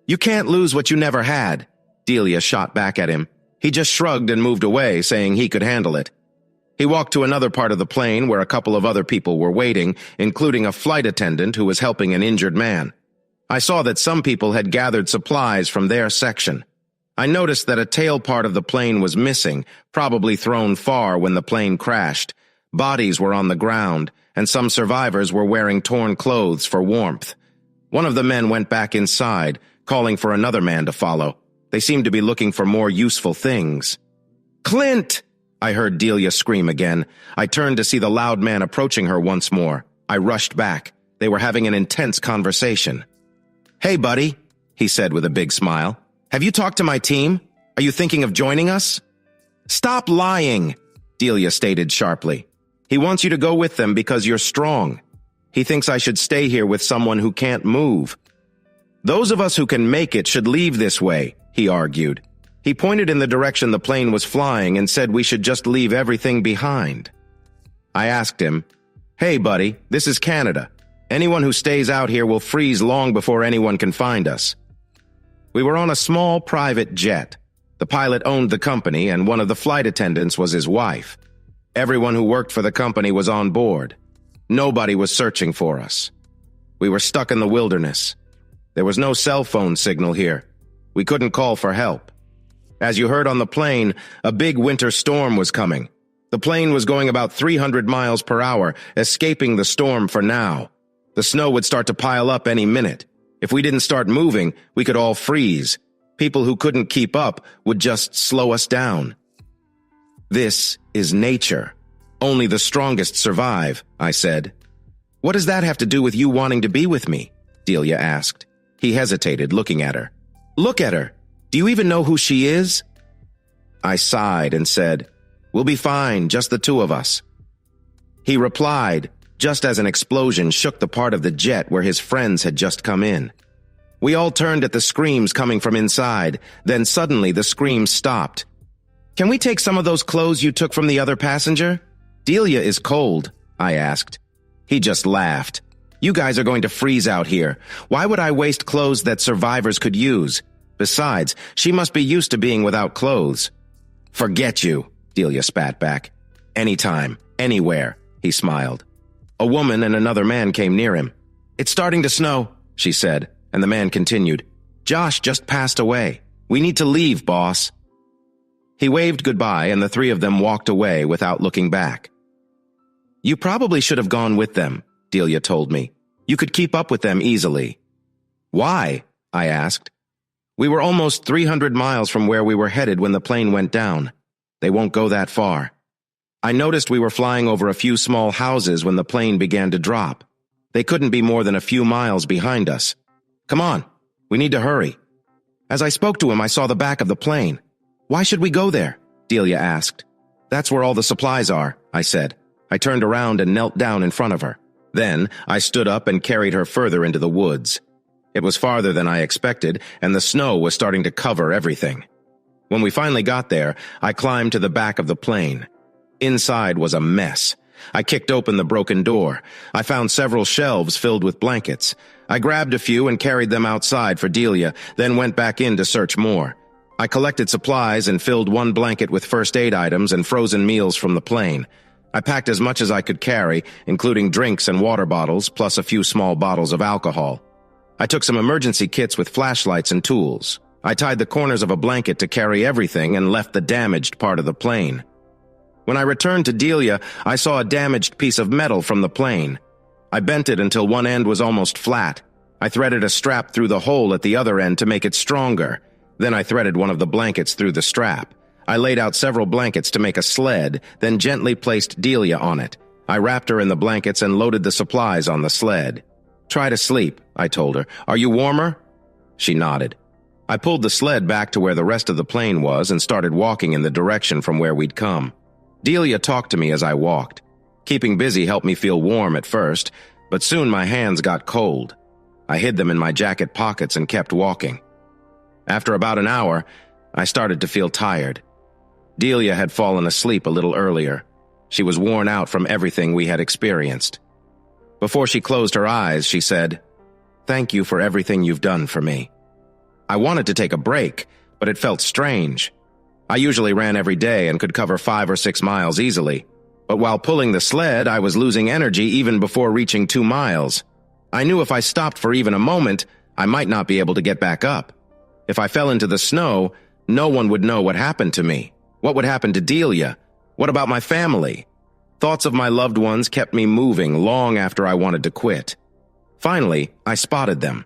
[SPEAKER 1] "You can't lose what you never had," Delia shot back at him. He just shrugged and moved away, saying he could handle it. He walked to another part of the plane where a couple of other people were waiting, including a flight attendant who was helping an injured man. I saw that some people had gathered supplies from their section. I noticed that a tail part of the plane was missing, probably thrown far when the plane crashed. Bodies were on the ground, and some survivors were wearing torn clothes for warmth. One of the men went back inside, calling for another man to follow. They seemed to be looking for more useful things. "Clint!" I heard Delia scream again. I turned to see the loud man approaching her once more. I rushed back. They were having an intense conversation. "Hey, buddy," he said with a big smile. "Have you talked to my team? Are you thinking of joining us?" "Stop lying," Delia stated sharply. "He wants you to go with them because you're strong. He thinks I should stay here with someone who can't move. Those of us who can make it should leave this way," he argued. He pointed in the direction the plane was flying and said we should just leave everything behind. I asked him, "Hey, buddy, this is Canada. Anyone who stays out here will freeze long before anyone can find us." We were on a small private jet. The pilot owned the company, and one of the flight attendants was his wife. Everyone who worked for the company was on board. Nobody was searching for us. We were stuck in the wilderness. There was no cell phone signal here. We couldn't call for help. As you heard on the plane, a big winter storm was coming. The plane was going about 300 miles per hour, escaping the storm for now. The snow would start to pile up any minute. If we didn't start moving, we could all freeze. People who couldn't keep up would just slow us down. "This is nature. Only the strongest survive," I said. "What does that have to do with you wanting to be with me?" Delia asked. He hesitated, looking at her. "Look at her. Do you even know who she is?" I sighed and said, "We'll be fine, just the two of us." He replied, just as an explosion shook the part of the jet where his friends had just come in. We all turned at the screams coming from inside, then suddenly the screams stopped. "Can we take some of those clothes you took from the other passenger? Delia is cold," I asked. He just laughed. "You guys are going to freeze out here. Why would I waste clothes that survivors could use? Besides, she must be used to being without clothes." "Forget you," Delia spat back. "Anytime, anywhere," he smiled. A woman and another man came near him. "It's starting to snow," she said, and the man continued. "Josh just passed away. We need to leave, boss." He waved goodbye, and the three of them walked away without looking back. "You probably should have gone with them," Delia told me. "You could keep up with them easily." "Why?" I asked. "We were almost 300 miles from where we were headed when the plane went down. They won't go that far. I noticed we were flying over a few small houses when the plane began to drop. They couldn't be more than a few miles behind us. Come on, we need to hurry." As I spoke to him, I saw the back of the plane. "Why should we go there?" Delia asked. "That's where all the supplies are," I said. I turned around and knelt down in front of her. Then I stood up and carried her further into the woods. It was farther than I expected, and the snow was starting to cover everything. When we finally got there, I climbed to the back of the plane. Inside was a mess. I kicked open the broken door. I found several shelves filled with blankets. I grabbed a few and carried them outside for Delia, then went back in to search more. I collected supplies and filled one blanket with first aid items and frozen meals from the plane. I packed as much as I could carry, including drinks and water bottles, plus a few small bottles of alcohol. I took some emergency kits with flashlights and tools. I tied the corners of a blanket to carry everything and left the damaged part of the plane. When I returned to Delia, I saw a damaged piece of metal from the plane. I bent it until one end was almost flat. I threaded a strap through the hole at the other end to make it stronger. Then I threaded one of the blankets through the strap. I laid out several blankets to make a sled, then gently placed Delia on it. I wrapped her in the blankets and loaded the supplies on the sled. "Try to sleep," I told her. "Are you warmer?" She nodded. I pulled the sled back to where the rest of the plane was and started walking in the direction from where we'd come. Delia talked to me as I walked. Keeping busy helped me feel warm at first, but soon my hands got cold. I hid them in my jacket pockets and kept walking. After about an hour, I started to feel tired. Delia had fallen asleep a little earlier. She was worn out from everything we had experienced. Before she closed her eyes, she said, "Thank you for everything you've done for me." I wanted to take a break, but it felt strange. I usually ran every day and could cover 5 or 6 miles easily. But while pulling the sled, I was losing energy even before reaching 2 miles. I knew if I stopped for even a moment, I might not be able to get back up. If I fell into the snow, no one would know what happened to me. What would happen to Delia? What about my family? Thoughts of my loved ones kept me moving long after I wanted to quit. Finally, I spotted them.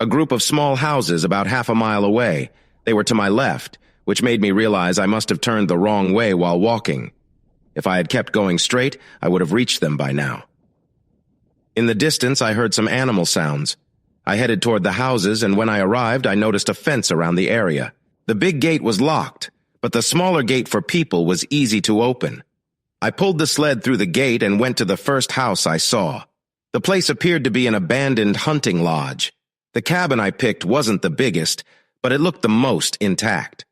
[SPEAKER 1] A group of small houses about half a mile away. They were to my left, which made me realize I must have turned the wrong way while walking. If I had kept going straight, I would have reached them by now. In the distance, I heard some animal sounds. I headed toward the houses, and when I arrived, I noticed a fence around the area. The big gate was locked, but the smaller gate for people was easy to open. I pulled the sled through the gate and went to the first house I saw. The place appeared to be an abandoned hunting lodge. The cabin I picked wasn't the biggest, but it looked the most intact.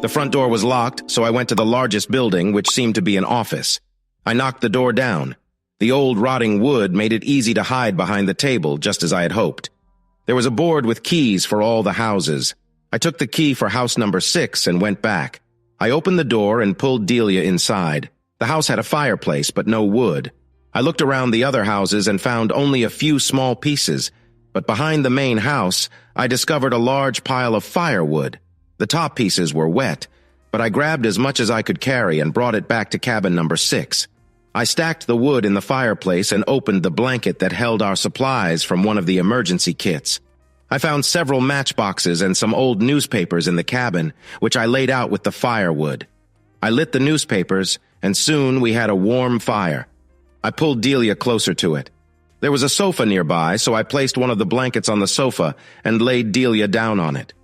[SPEAKER 1] The front door was locked, so I went to the largest building, which seemed to be an office. I knocked the door down. The old rotting wood made it easy to hide behind the table, just as I had hoped. There was a board with keys for all the houses. I took the key for house number 6 and went back. I opened the door and pulled Delia inside. The house had a fireplace, but no wood. I looked around the other houses and found only a few small pieces, but behind the main house, I discovered a large pile of firewood. The top pieces were wet, but I grabbed as much as I could carry and brought it back to cabin number 6. I stacked the wood in the fireplace and opened the blanket that held our supplies from one of the emergency kits. I found several matchboxes and some old newspapers in the cabin, which I laid out with the firewood. I lit the newspapers, and soon we had a warm fire. I pulled Delia closer to it. There was a sofa nearby, so I placed one of the blankets on the sofa and laid Delia down on it.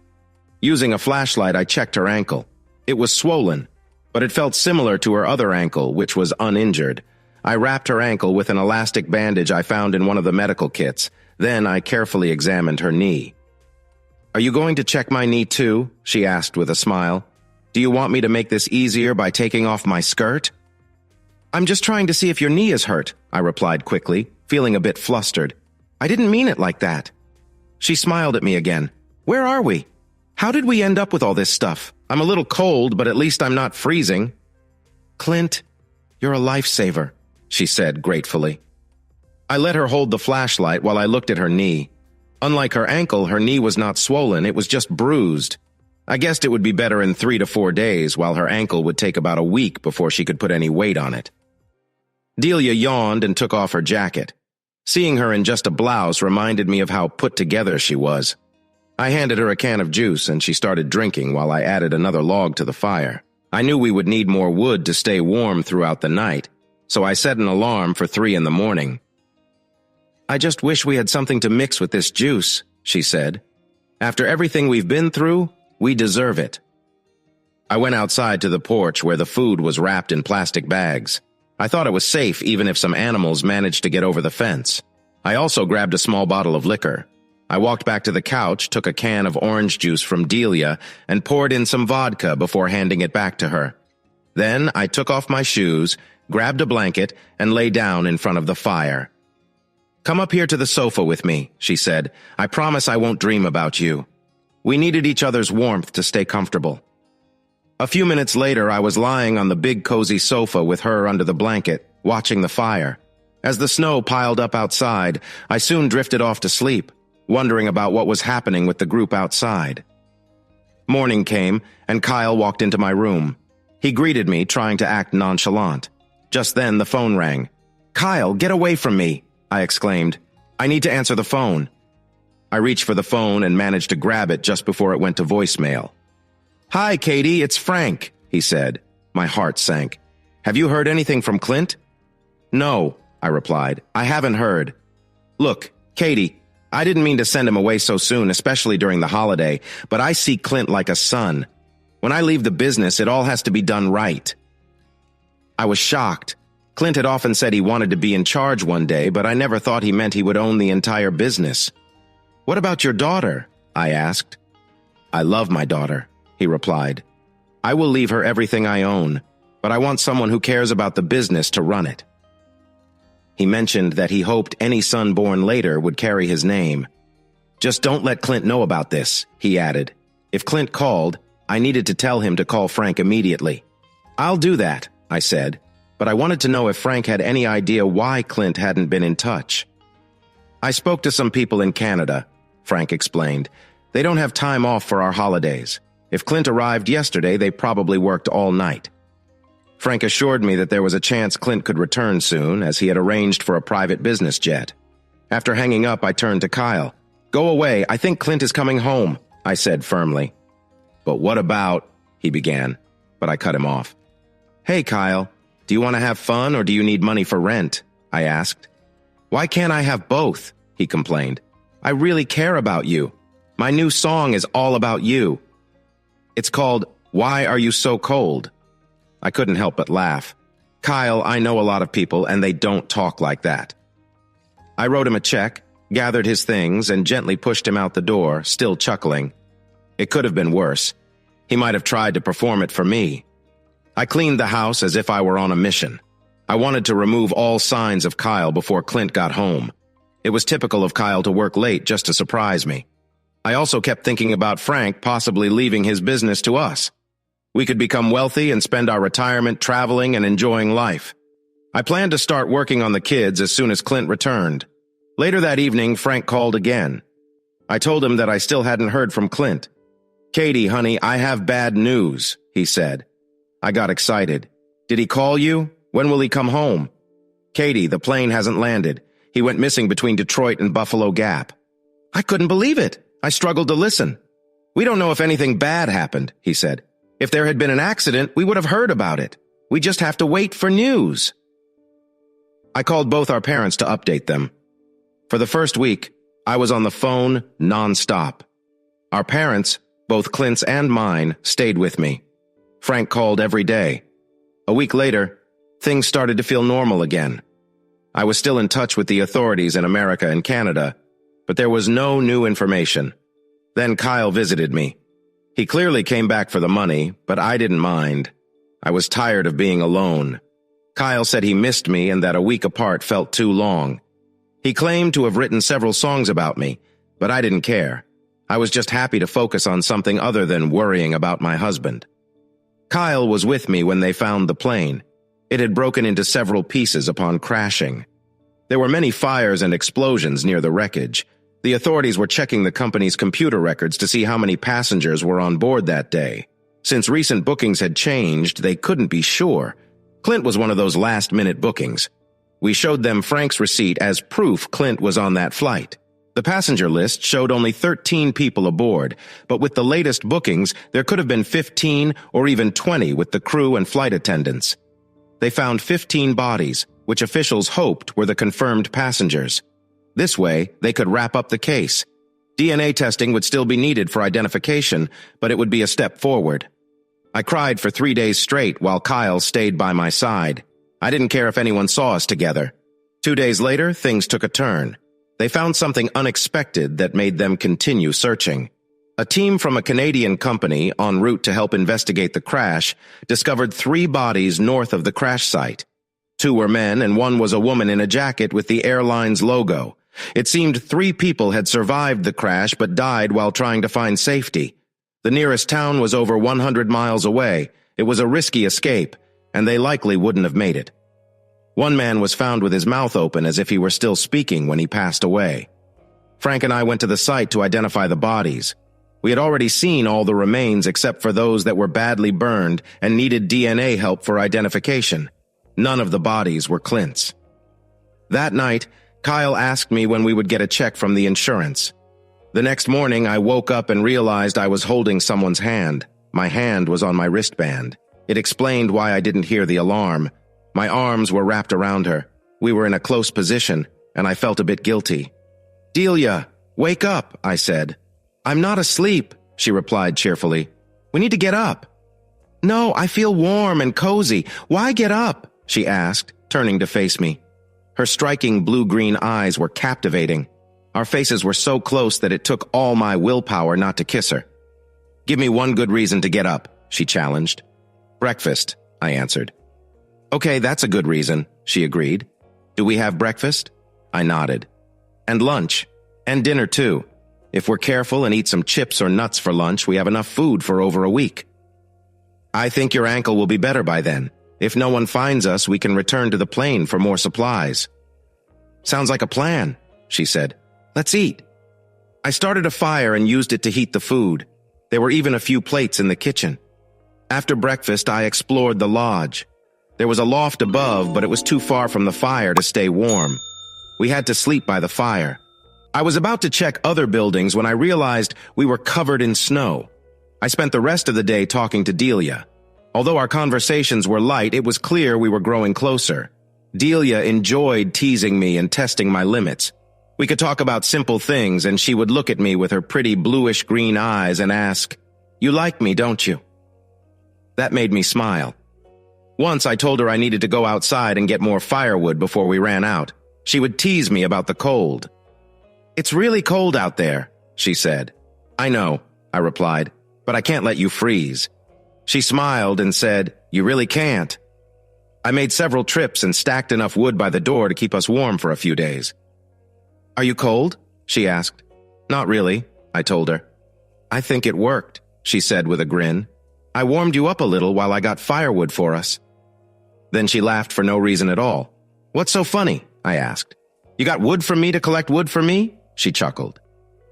[SPEAKER 1] Using a flashlight, I checked her ankle. It was swollen, but it felt similar to her other ankle, which was uninjured. I wrapped her ankle with an elastic bandage I found in one of the medical kits. Then I carefully examined her knee. "Are you going to check my knee too?" she asked with a smile. "Do you want me to make this easier by taking off my skirt?" "I'm just trying to see if your knee is hurt," I replied quickly, feeling a bit flustered. "I didn't mean it like that." She smiled at me again. "Where are we? How did we end up with all this stuff? I'm a little cold, but at least I'm not freezing." "Clint, you're a lifesaver," she said gratefully. I let her hold the flashlight while I looked at her knee. Unlike her ankle, her knee was not swollen, it was just bruised. I guessed it would be better in 3 to 4 days, while her ankle would take about a week before she could put any weight on it. Delia yawned and took off her jacket. Seeing her in just a blouse reminded me of how put together she was. I handed her a can of juice and she started drinking while I added another log to the fire. I knew we would need more wood to stay warm throughout the night, so I set an alarm for 3 in the morning. "I just wish we had something to mix with this juice," she said. "After everything we've been through, we deserve it." I went outside to the porch where the food was wrapped in plastic bags. I thought it was safe even if some animals managed to get over the fence. I also grabbed a small bottle of liquor. I walked back to the couch, took a can of orange juice from Delia, and poured in some vodka before handing it back to her. Then I took off my shoes, grabbed a blanket, and lay down in front of the fire. "Come up here to the sofa with me," she said. "I promise I won't dream about you." We needed each other's warmth to stay comfortable. A few minutes later, I was lying on the big cozy sofa with her under the blanket, watching the fire. As the snow piled up outside, I soon drifted off to sleep, wondering about what was happening with the group outside. Morning came, and Kyle walked into my room. He greeted me, trying to act nonchalant. Just then, the phone rang. "Kyle, get away from me!" I exclaimed. "I need to answer the phone." I reached for the phone and managed to grab it just before it went to voicemail. "Hi, Katie, it's Frank," he said. My heart sank. "Have you heard anything from Clint?" "No," I replied. "I haven't heard." "Look, Katie, I didn't mean to send him away so soon, especially during the holiday, but I see Clint like a son. When I leave the business, it all has to be done right." I was shocked. Clint had often said he wanted to be in charge one day, but I never thought he meant he would own the entire business. "What about your daughter?" I asked. "I love my daughter," he replied. "I will leave her everything I own, but I want someone who cares about the business to run it." He mentioned that he hoped any son born later would carry his name. "Just don't let Clint know about this," he added. If Clint called, I needed to tell him to call Frank immediately. "I'll do that," I said, but I wanted to know if Frank had any idea why Clint hadn't been in touch. "I spoke to some people in Canada," Frank explained. "They don't have time off for our holidays. If Clint arrived yesterday, they probably worked all night." Frank assured me that there was a chance Clint could return soon, as he had arranged for a private business jet. After hanging up, I turned to Kyle. "Go away, I think Clint is coming home," I said firmly. "But what about—" he began, but I cut him off. "Hey, Kyle, do you want to have fun or do you need money for rent?" I asked. "Why can't I have both?" he complained. "I really care about you. My new song is all about you. It's called, 'Why Are You So Cold?'" I couldn't help but laugh. "Kyle, I know a lot of people, and they don't talk like that." I wrote him a check, gathered his things, and gently pushed him out the door, still chuckling. It could have been worse. He might have tried to perform it for me. I cleaned the house as if I were on a mission. I wanted to remove all signs of Kyle before Clint got home. It was typical of Kyle to work late just to surprise me. I also kept thinking about Frank possibly leaving his business to us. We could become wealthy and spend our retirement traveling and enjoying life. I planned to start working on the kids as soon as Clint returned. Later that evening, Frank called again. I told him that I still hadn't heard from Clint. "Katie, honey, I have bad news," he said. I got excited. "Did he call you? When will he come home?" "Katie, the plane hasn't landed. He went missing between Detroit and Buffalo Gap." I couldn't believe it. I struggled to listen. "We don't know if anything bad happened," he said. "If there had been an accident, we would have heard about it. We just have to wait for news." I called both our parents to update them. For the first week, I was on the phone nonstop. Our parents, both Clint's and mine, stayed with me. Frank called every day. A week later, things started to feel normal again. I was still in touch with the authorities in America and Canada, but there was no new information. Then Kyle visited me. He clearly came back for the money, but I didn't mind. I was tired of being alone. Kyle said he missed me and that a week apart felt too long. He claimed to have written several songs about me, but I didn't care. I was just happy to focus on something other than worrying about my husband. Kyle was with me when they found the plane. It had broken into several pieces upon crashing. There were many fires and explosions near the wreckage. The authorities were checking the company's computer records to see how many passengers were on board that day. Since recent bookings had changed, they couldn't be sure. Clint was one of those last-minute bookings. We showed them Frank's receipt as proof Clint was on that flight. The passenger list showed only 13 people aboard, but with the latest bookings, there could have been 15 or even 20 with the crew and flight attendants. They found 15 bodies, which officials hoped were the confirmed passengers. This way, they could wrap up the case. DNA testing would still be needed for identification, but it would be a step forward. I cried for 3 days straight while Kyle stayed by my side. I didn't care if anyone saw us together. 2 days later, things took a turn. They found something unexpected that made them continue searching. A team from a Canadian company en route to help investigate the crash discovered 3 bodies north of the crash site. 2 were men and 1 was a woman in a jacket with the airline's logo. It seemed 3 people had survived the crash but died while trying to find safety. The nearest town was over 100 miles away. It was a risky escape, and they likely wouldn't have made it. 1 man was found with his mouth open as if he were still speaking when he passed away. Frank and I went to the site to identify the bodies. We had already seen all the remains except for those that were badly burned and needed DNA help for identification. None of the bodies were Clint's. That night, Kyle asked me when we would get a check from the insurance. The next morning, I woke up and realized I was holding someone's hand. My hand was on my wristband. It explained why I didn't hear the alarm. My arms were wrapped around her. We were in a close position, and I felt a bit guilty. "Delia, wake up," I said. "I'm not asleep," she replied cheerfully. "We need to get up." "No, I feel warm and cozy. Why get up?" she asked, turning to face me. Her striking blue-green eyes were captivating. Our faces were so close that it took all my willpower not to kiss her. "Give me one good reason to get up," she challenged. "Breakfast," I answered. "Okay, that's a good reason," she agreed. "Do we have breakfast?" I nodded. "And lunch. And dinner, too. If we're careful and eat some chips or nuts for lunch, we have enough food for over a week." "I think your ankle will be better by then. If no one finds us, we can return to the plane for more supplies." "Sounds like a plan," she said. "Let's eat." I started a fire and used it to heat the food. There were even a few plates in the kitchen. After breakfast, I explored the lodge. There was a loft above, but it was too far from the fire to stay warm. We had to sleep by the fire. I was about to check other buildings when I realized we were covered in snow. I spent the rest of the day talking to Delia. Although our conversations were light, it was clear we were growing closer. Delia enjoyed teasing me and testing my limits. We could talk about simple things, and she would look at me with her pretty bluish-green eyes and ask, "You like me, don't you?" That made me smile. Once I told her I needed to go outside and get more firewood before we ran out. She would tease me about the cold. "It's really cold out there," she said. "I know," I replied, "but I can't let you freeze." She smiled and said, "You really can't." I made several trips and stacked enough wood by the door to keep us warm for a few days. "Are you cold?" she asked. "Not really," I told her. "I think it worked," she said with a grin. "I warmed you up a little while I got firewood for us." Then she laughed for no reason at all. "What's so funny?" I asked. "You got wood from me to collect wood for me?" She chuckled.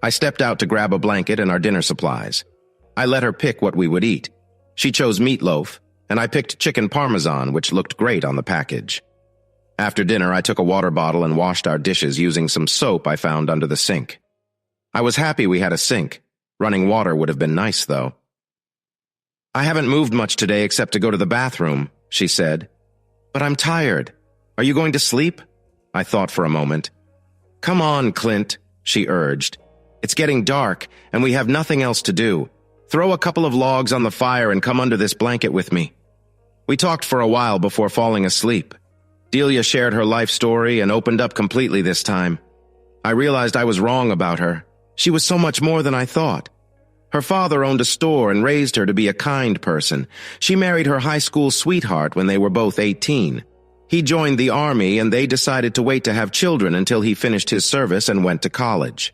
[SPEAKER 1] I stepped out to grab a blanket and our dinner supplies. I let her pick what we would eat. She chose meatloaf, and I picked chicken parmesan, which looked great on the package. After dinner, I took a water bottle and washed our dishes using some soap I found under the sink. I was happy we had a sink. Running water would have been nice, though. "I haven't moved much today except to go to the bathroom," she said. "But I'm tired. Are you going to sleep?" I thought for a moment. "Come on, Clint," she urged. "It's getting dark, and we have nothing else to do. Throw a couple of logs on the fire and come under this blanket with me." We talked for a while before falling asleep. Delia shared her life story and opened up completely this time. I realized I was wrong about her. She was so much more than I thought. Her father owned a store and raised her to be a kind person. She married her high school sweetheart when they were both 18. He joined the army, and they decided to wait to have children until he finished his service and went to college.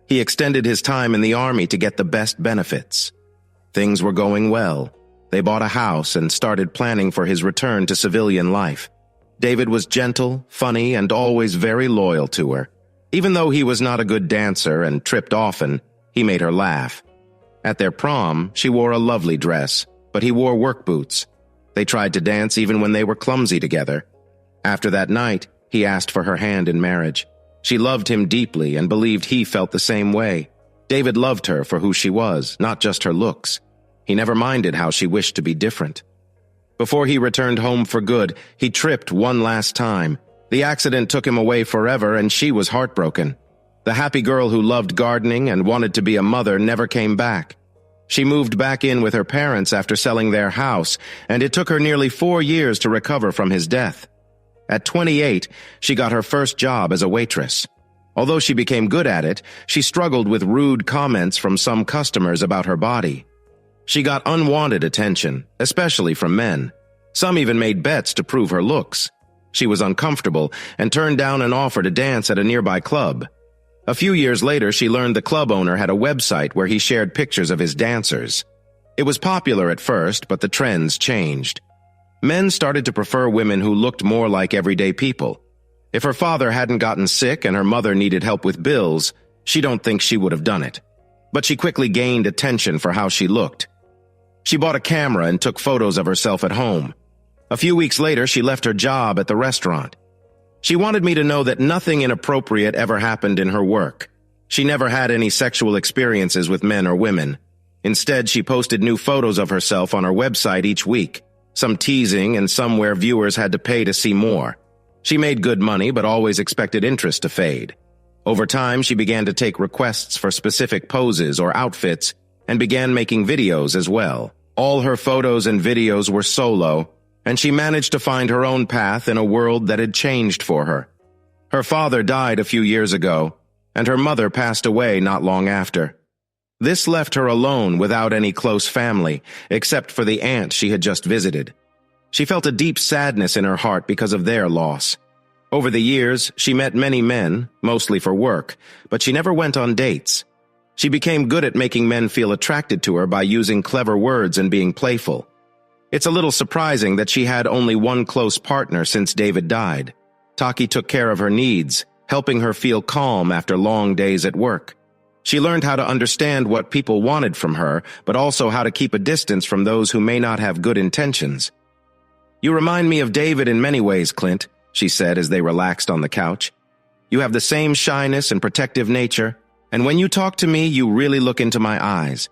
[SPEAKER 1] He extended his time in the army to get the best benefits. Things were going well. They bought a house and started planning for his return to civilian life. David was gentle, funny, and always very loyal to her. Even though he was not a good dancer and tripped often, he made her laugh. At their prom, she wore a lovely dress, but he wore work boots. They tried to dance even when they were clumsy together. After that night, he asked for her hand in marriage. She loved him deeply and believed he felt the same way. David loved her for who she was, not just her looks. He never minded how she wished to be different. Before he returned home for good, he tripped one last time. The accident took him away forever, and she was heartbroken. The happy girl who loved gardening and wanted to be a mother never came back. She moved back in with her parents after selling their house, and it took her nearly 4 years to recover from his death. At 28, she got her first job as a waitress. Although she became good at it, she struggled with rude comments from some customers about her body. She got unwanted attention, especially from men. Some even made bets to prove her looks. She was uncomfortable and turned down an offer to dance at a nearby club. A few years later, she learned the club owner had a website where he shared pictures of his dancers. It was popular at first, but the trends changed. Men started to prefer women who looked more like everyday people. If her father hadn't gotten sick and her mother needed help with bills, she don't think she would have done it. But she quickly gained attention for how she looked. She bought a camera and took photos of herself at home. A few weeks later, she left her job at the restaurant. She wanted me to know that nothing inappropriate ever happened in her work. She never had any sexual experiences with men or women. Instead, she posted new photos of herself on her website each week, some teasing and some where viewers had to pay to see more. She made good money but always expected interest to fade. Over time, she began to take requests for specific poses or outfits and began making videos as well. All her photos and videos were solo, and she managed to find her own path in a world that had changed for her. Her father died a few years ago, and her mother passed away not long after. This left her alone without any close family, except for the aunt she had just visited. She felt a deep sadness in her heart because of their loss. Over the years, she met many men, mostly for work, but she never went on dates. She became good at making men feel attracted to her by using clever words and being playful. It's a little surprising that she had only one close partner since David died. Taki took care of her needs, helping her feel calm after long days at work. She learned how to understand what people wanted from her, but also how to keep a distance from those who may not have good intentions. "You remind me of David in many ways, Clint," she said as they relaxed on the couch. "You have the same shyness and protective nature, and when you talk to me, you really look into my eyes.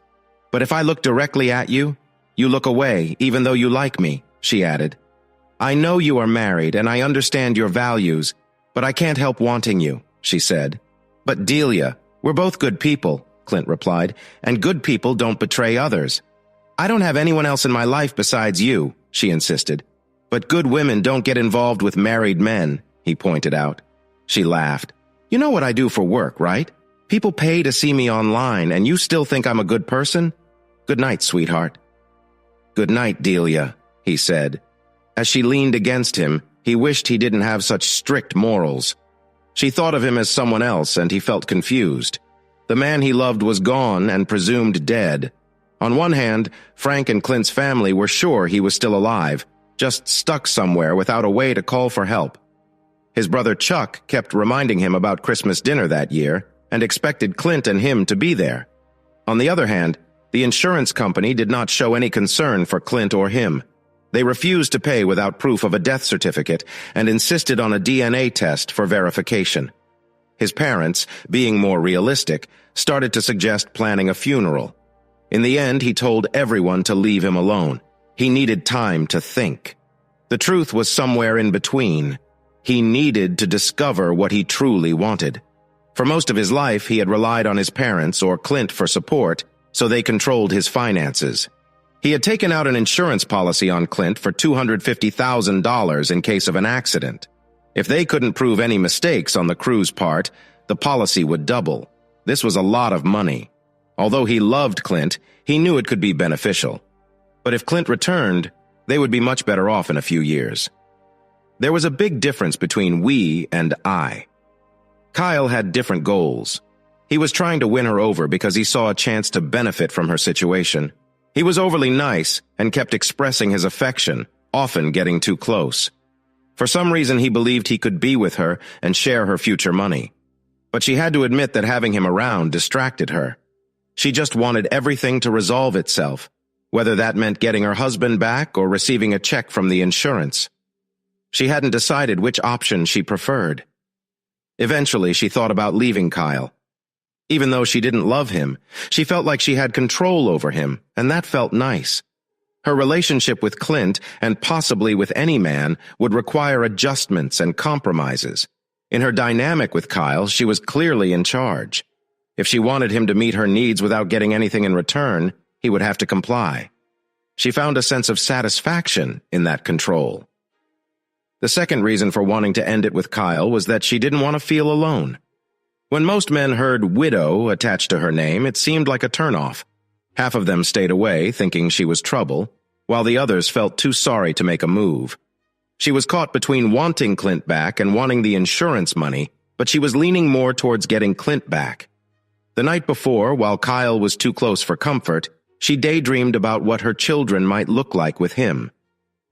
[SPEAKER 1] But if I look directly at you, you look away, even though you like me," she added. "I know you are married and I understand your values, but I can't help wanting you," she said. "But Delia, we're both good people," Clint replied, "and good people don't betray others." "I don't have anyone else in my life besides you," she insisted. "But good women don't get involved with married men," he pointed out. She laughed. "You know what I do for work, right? People pay to see me online, and you still think I'm a good person? Good night, sweetheart." "Good night, Delia," he said. As she leaned against him, he wished he didn't have such strict morals. She thought of him as someone else, and he felt confused. The man he loved was gone and presumed dead. On one hand, Frank and Clint's family were sure he was still alive, just stuck somewhere without a way to call for help. His brother Chuck kept reminding him about Christmas dinner that year and expected Clint and him to be there. On the other hand, the insurance company did not show any concern for Clint or him. They refused to pay without proof of a death certificate and insisted on a DNA test for verification. His parents, being more realistic, started to suggest planning a funeral. In the end, he told everyone to leave him alone. He needed time to think. The truth was somewhere in between. He needed to discover what he truly wanted. For most of his life, he had relied on his parents or Clint for support, so they controlled his finances. He had taken out an insurance policy on Clint for $250,000 in case of an accident. If they couldn't prove any mistakes on the crew's part, the policy would double. This was a lot of money. Although he loved Clint, he knew it could be beneficial. But if Clint returned, they would be much better off in a few years. There was a big difference between we and I. Kyle had different goals. He was trying to win her over because he saw a chance to benefit from her situation. He was overly nice and kept expressing his affection, often getting too close. For some reason, he believed he could be with her and share her future money. But she had to admit that having him around distracted her. She just wanted everything to resolve itself, whether that meant getting her husband back or receiving a check from the insurance. She hadn't decided which option she preferred. Eventually, she thought about leaving Kyle. Even though she didn't love him, she felt like she had control over him, and that felt nice. Her relationship with Clint, and possibly with any man, would require adjustments and compromises. In her dynamic with Kyle, she was clearly in charge. If she wanted him to meet her needs without getting anything in return, he would have to comply. She found a sense of satisfaction in that control. The second reason for wanting to end it with Kyle was that she didn't want to feel alone. When most men heard widow attached to her name, it seemed like a turnoff. Half of them stayed away, thinking she was trouble, while the others felt too sorry to make a move. She was caught between wanting Clint back and wanting the insurance money, but she was leaning more towards getting Clint back. The night before, while Kyle was too close for comfort, she daydreamed about what her children might look like with him.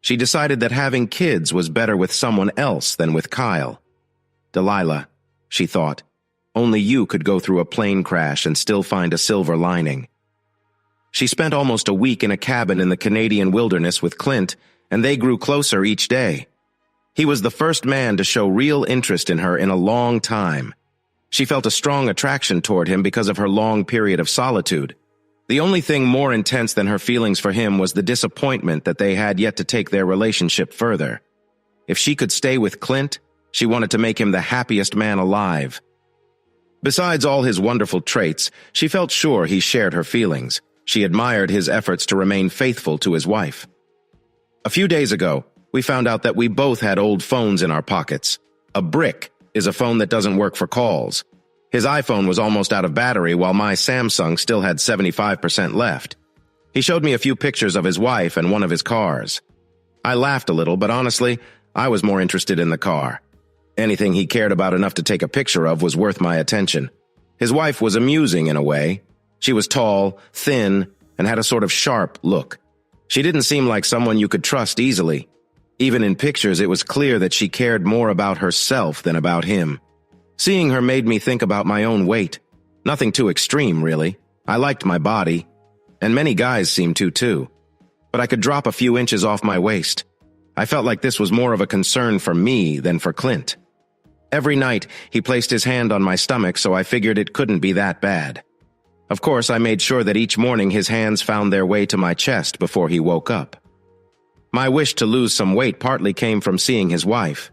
[SPEAKER 1] She decided that having kids was better with someone else than with Kyle. "Delilah," she thought, "only you could go through a plane crash and still find a silver lining." She spent almost a week in a cabin in the Canadian wilderness with Clint, and they grew closer each day. He was the first man to show real interest in her in a long time. She felt a strong attraction toward him because of her long period of solitude. The only thing more intense than her feelings for him was the disappointment that they had yet to take their relationship further. If she could stay with Clint, she wanted to make him the happiest man alive. Besides all his wonderful traits, she felt sure he shared her feelings. She admired his efforts to remain faithful to his wife. A few days ago, we found out that we both had old phones in our pockets. A brick is a phone that doesn't work for calls. His iPhone was almost out of battery while my Samsung still had 75% left. He showed me a few pictures of his wife and one of his cars. I laughed a little, but honestly, I was more interested in the car. Anything he cared about enough to take a picture of was worth my attention. His wife was amusing in a way. She was tall, thin, and had a sort of sharp look. She didn't seem like someone you could trust easily. Even in pictures, it was clear that she cared more about herself than about him. Seeing her made me think about my own weight. Nothing too extreme, really. I liked my body, and many guys seemed to too. But I could drop a few inches off my waist. I felt like this was more of a concern for me than for Clint. Every night, he placed his hand on my stomach, so I figured it couldn't be that bad. Of course, I made sure that each morning his hands found their way to my chest before he woke up. My wish to lose some weight partly came from seeing his wife.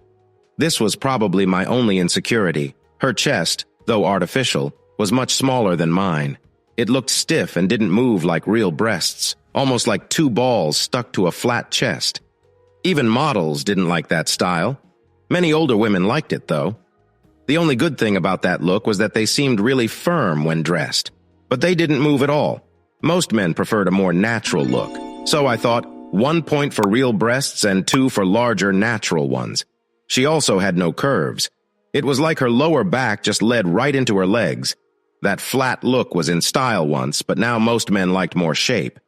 [SPEAKER 1] This was probably my only insecurity. Her chest, though artificial, was much smaller than mine. It looked stiff and didn't move like real breasts, almost like two balls stuck to a flat chest. Even models didn't like that style. Many older women liked it, though. The only good thing about that look was that they seemed really firm when dressed. But they didn't move at all. Most men preferred a more natural look. So I thought, 1 point for real breasts and 2 for larger natural ones. She also had no curves. It was like her lower back just led right into her legs. That flat look was in style once, but now most men liked more shape.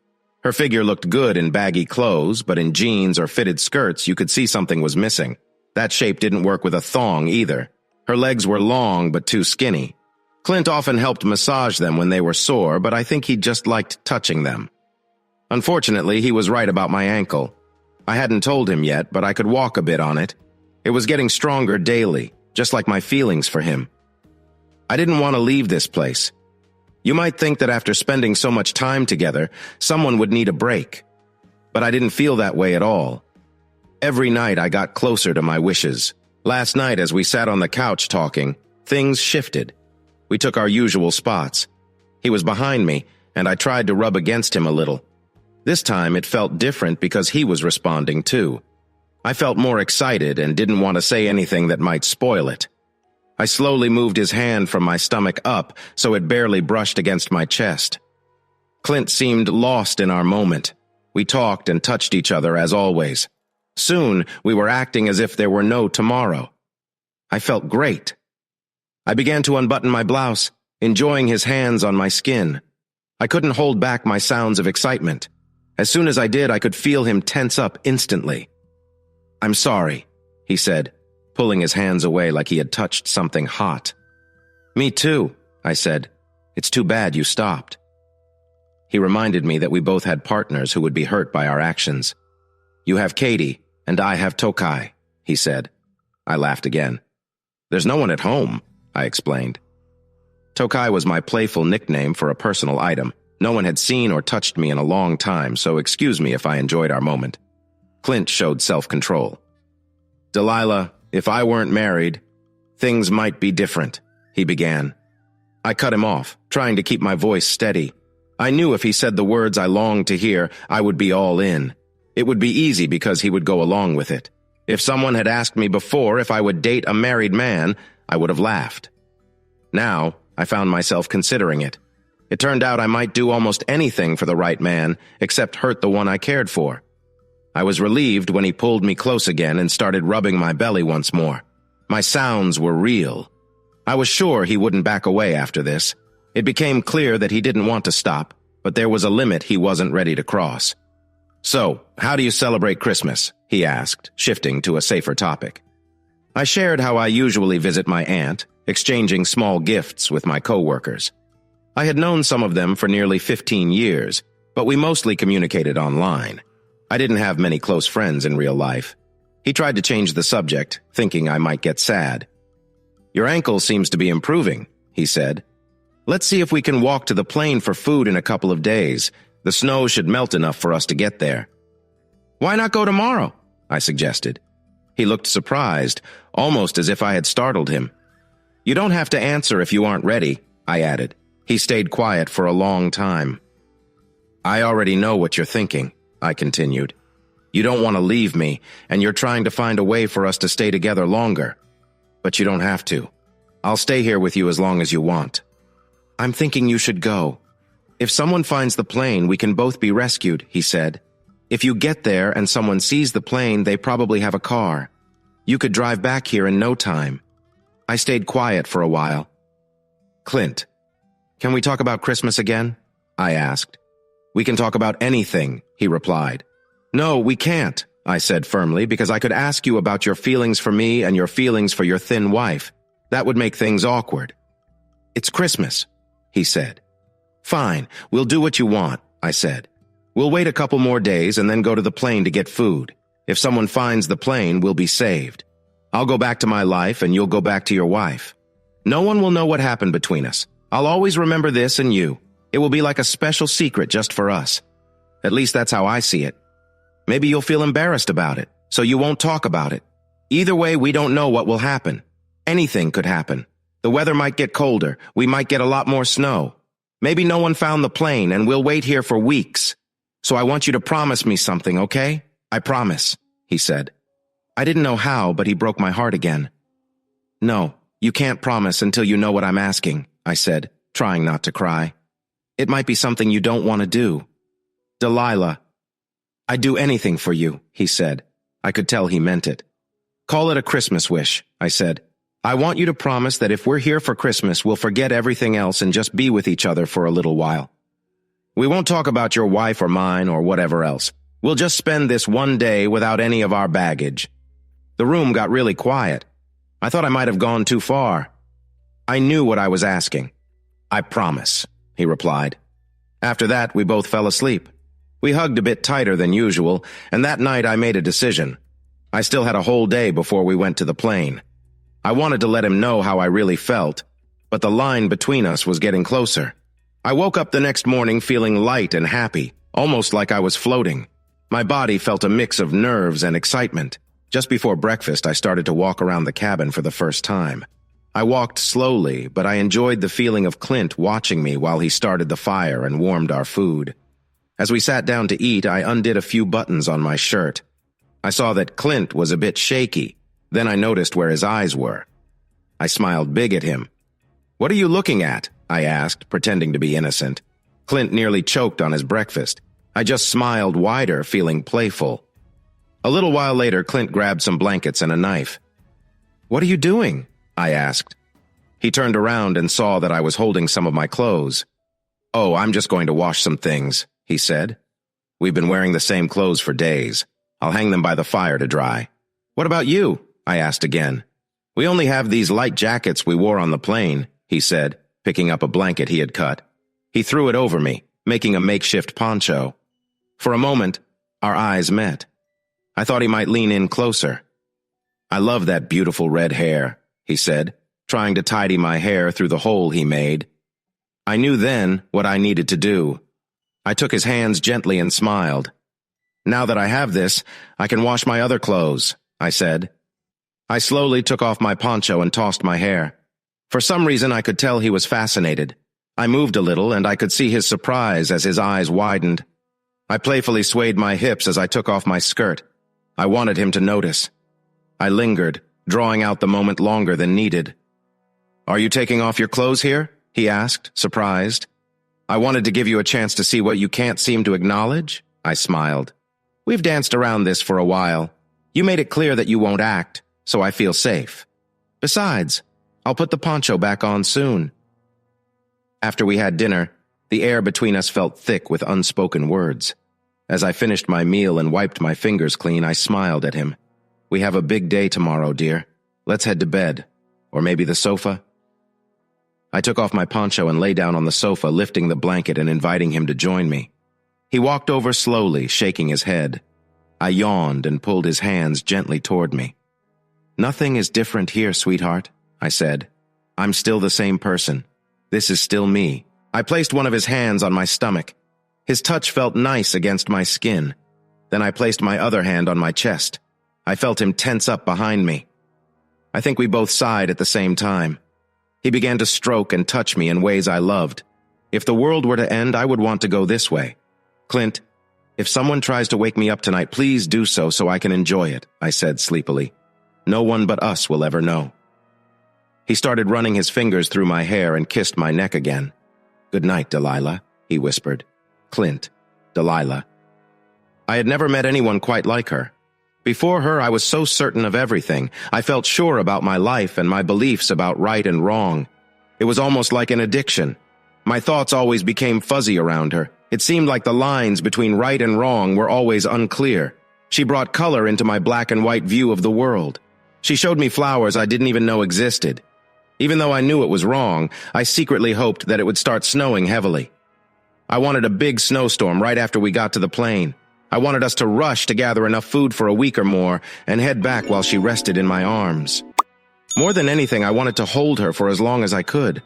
[SPEAKER 1] Her figure looked good in baggy clothes, but in jeans or fitted skirts you could see something was missing. That shape didn't work with a thong either. Her legs were long but too skinny. Clint often helped massage them when they were sore, but I think he just liked touching them. Unfortunately, he was right about my ankle. I hadn't told him yet, but I could walk a bit on it. It was getting stronger daily, just like my feelings for him. I didn't want to leave this place. You might think that after spending so much time together, someone would need a break. But I didn't feel that way at all. Every night I got closer to my wishes. Last night, as we sat on the couch talking, things shifted. We took our usual spots. He was behind me, and I tried to rub against him a little. This time it felt different because he was responding too. I felt more excited and didn't want to say anything that might spoil it. I slowly moved his hand from my stomach up so it barely brushed against my chest. Clint seemed lost in our moment. We talked and touched each other as always. Soon we were acting as if there were no tomorrow. I felt great. I began to unbutton my blouse, enjoying his hands on my skin. I couldn't hold back my sounds of excitement. As soon as I did, I could feel him tense up instantly. "I'm sorry," he said, pulling his hands away like he had touched something hot. "Me too," I said. "It's too bad you stopped." He reminded me that we both had partners who would be hurt by our actions. "You have Katie, and I have Tokai," he said. I laughed again. "There's no one at home," I explained. Tokai was my playful nickname for a personal item. No one had seen or touched me in a long time, so excuse me if I enjoyed our moment. Clint showed self-control. "Delilah, if I weren't married, things might be different," he began. I cut him off, trying to keep my voice steady. I knew if he said the words I longed to hear, I would be all in. It would be easy because he would go along with it. If someone had asked me before if I would date a married man, I would have laughed. Now, I found myself considering it. It turned out I might do almost anything for the right man, except hurt the one I cared for. I was relieved when he pulled me close again and started rubbing my belly once more. My sounds were real. I was sure he wouldn't back away after this. It became clear that he didn't want to stop, but there was a limit he wasn't ready to cross. "So, how do you celebrate Christmas?" he asked, shifting to a safer topic. I shared how I usually visit my aunt, exchanging small gifts with my coworkers. I had known some of them for nearly 15 years, but we mostly communicated online. I didn't have many close friends in real life. He tried to change the subject, thinking I might get sad. "Your ankle seems to be improving," he said. "Let's see if we can walk to the plane for food in a couple of days. The snow should melt enough for us to get there." "Why not go tomorrow?" I suggested. He looked surprised, almost as if I had startled him. "You don't have to answer if you aren't ready," I added. He stayed quiet for a long time. "I already know what you're thinking," I continued. "You don't want to leave me, and you're trying to find a way for us to stay together longer. But you don't have to. I'll stay here with you as long as you want." "I'm thinking you should go. If someone finds the plane, we can both be rescued," he said. "If you get there and someone sees the plane, they probably have a car. You could drive back here in no time." I stayed quiet for a while. "Clint, can we talk about Christmas again?" I asked. "We can talk about anything," he replied. "No, we can't," I said firmly, "because I could ask you about your feelings for me and your feelings for your thin wife. That would make things awkward." "It's Christmas," he said. "Fine, we'll do what you want," I said. "We'll wait a couple more days and then go to the plane to get food. If someone finds the plane, we'll be saved. I'll go back to my life and you'll go back to your wife. No one will know what happened between us. I'll always remember this and you. It will be like a special secret just for us. At least that's how I see it." Maybe you'll feel embarrassed about it, so you won't talk about it. Either way, we don't know what will happen. Anything could happen. The weather might get colder. We might get a lot more snow. Maybe no one found the plane, and we'll wait here for weeks. So I want you to promise me something, okay? I promise, he said. I didn't know how, but he broke my heart again. No, you can't promise until you know what I'm asking, I said, trying not to cry. It might be something you don't want to do. Delilah. I'd do anything for you, he said. I could tell he meant it. Call it a Christmas wish, I said. I want you to promise that if we're here for Christmas, we'll forget everything else and just be with each other for a little while. We won't talk about your wife or mine or whatever else. We'll just spend this one day without any of our baggage. The room got really quiet. I thought I might have gone too far. I knew what I was asking. I promise, he replied. After that, we both fell asleep. We hugged a bit tighter than usual, and that night I made a decision. I still had a whole day before we went to the plane. I wanted to let him know how I really felt, but the line between us was getting closer. I woke up the next morning feeling light and happy, almost like I was floating. My body felt a mix of nerves and excitement. Just before breakfast, I started to walk around the cabin for the first time. I walked slowly, but I enjoyed the feeling of Clint watching me while he started the fire and warmed our food. As we sat down to eat, I undid a few buttons on my shirt. I saw that Clint was a bit shaky. Then I noticed where his eyes were. I smiled big at him. "What are you looking at?" I asked, pretending to be innocent. Clint nearly choked on his breakfast. I just smiled wider, feeling playful. A little while later, Clint grabbed some blankets and a knife. "What are you doing?" I asked. He turned around and saw that I was holding some of my clothes. "Oh, I'm just going to wash some things," he said. "We've been wearing the same clothes for days. I'll hang them by the fire to dry." "What about you?" I asked again. "We only have these light jackets we wore on the plane," he said, picking up a blanket he had cut. He threw it over me, making a makeshift poncho. For a moment, our eyes met. I thought he might lean in closer. "I love that beautiful red hair," he said, trying to tidy my hair through the hole he made. I knew then what I needed to do. I took his hands gently and smiled. "Now that I have this, I can wash my other clothes," I said. I slowly took off my poncho and tossed my hair. For some reason, I could tell he was fascinated. I moved a little, and I could see his surprise as his eyes widened. I playfully swayed my hips as I took off my skirt. I wanted him to notice. I lingered, drawing out the moment longer than needed. "Are you taking off your clothes here?" he asked, surprised. "I wanted to give you a chance to see what you can't seem to acknowledge," I smiled. "We've danced around this for a while. You made it clear that you won't act, so I feel safe. Besides, I'll put the poncho back on soon." After we had dinner, the air between us felt thick with unspoken words. As I finished my meal and wiped my fingers clean, I smiled at him. "We have a big day tomorrow, dear. Let's head to bed. Or maybe the sofa?" I took off my poncho and lay down on the sofa, lifting the blanket and inviting him to join me. He walked over slowly, shaking his head. I yawned and pulled his hands gently toward me. "Nothing is different here, sweetheart," I said. "I'm still the same person. This is still me." I placed one of his hands on my stomach. His touch felt nice against my skin. Then I placed my other hand on my chest. I felt him tense up behind me. I think we both sighed at the same time. He began to stroke and touch me in ways I loved. If the world were to end, I would want to go this way. "Clint, if someone tries to wake me up tonight, please do so I can enjoy it," I said sleepily. "No one but us will ever know." He started running his fingers through my hair and kissed my neck again. "Good night, Delilah," he whispered. "Clint, Delilah." I had never met anyone quite like her. Before her, I was so certain of everything. I felt sure about my life and my beliefs about right and wrong. It was almost like an addiction. My thoughts always became fuzzy around her. It seemed like the lines between right and wrong were always unclear. She brought color into my black and white view of the world. She showed me flowers I didn't even know existed. Even though I knew it was wrong, I secretly hoped that it would start snowing heavily. I wanted a big snowstorm right after we got to the plane. I wanted us to rush to gather enough food for a week or more and head back while she rested in my arms. More than anything, I wanted to hold her for as long as I could.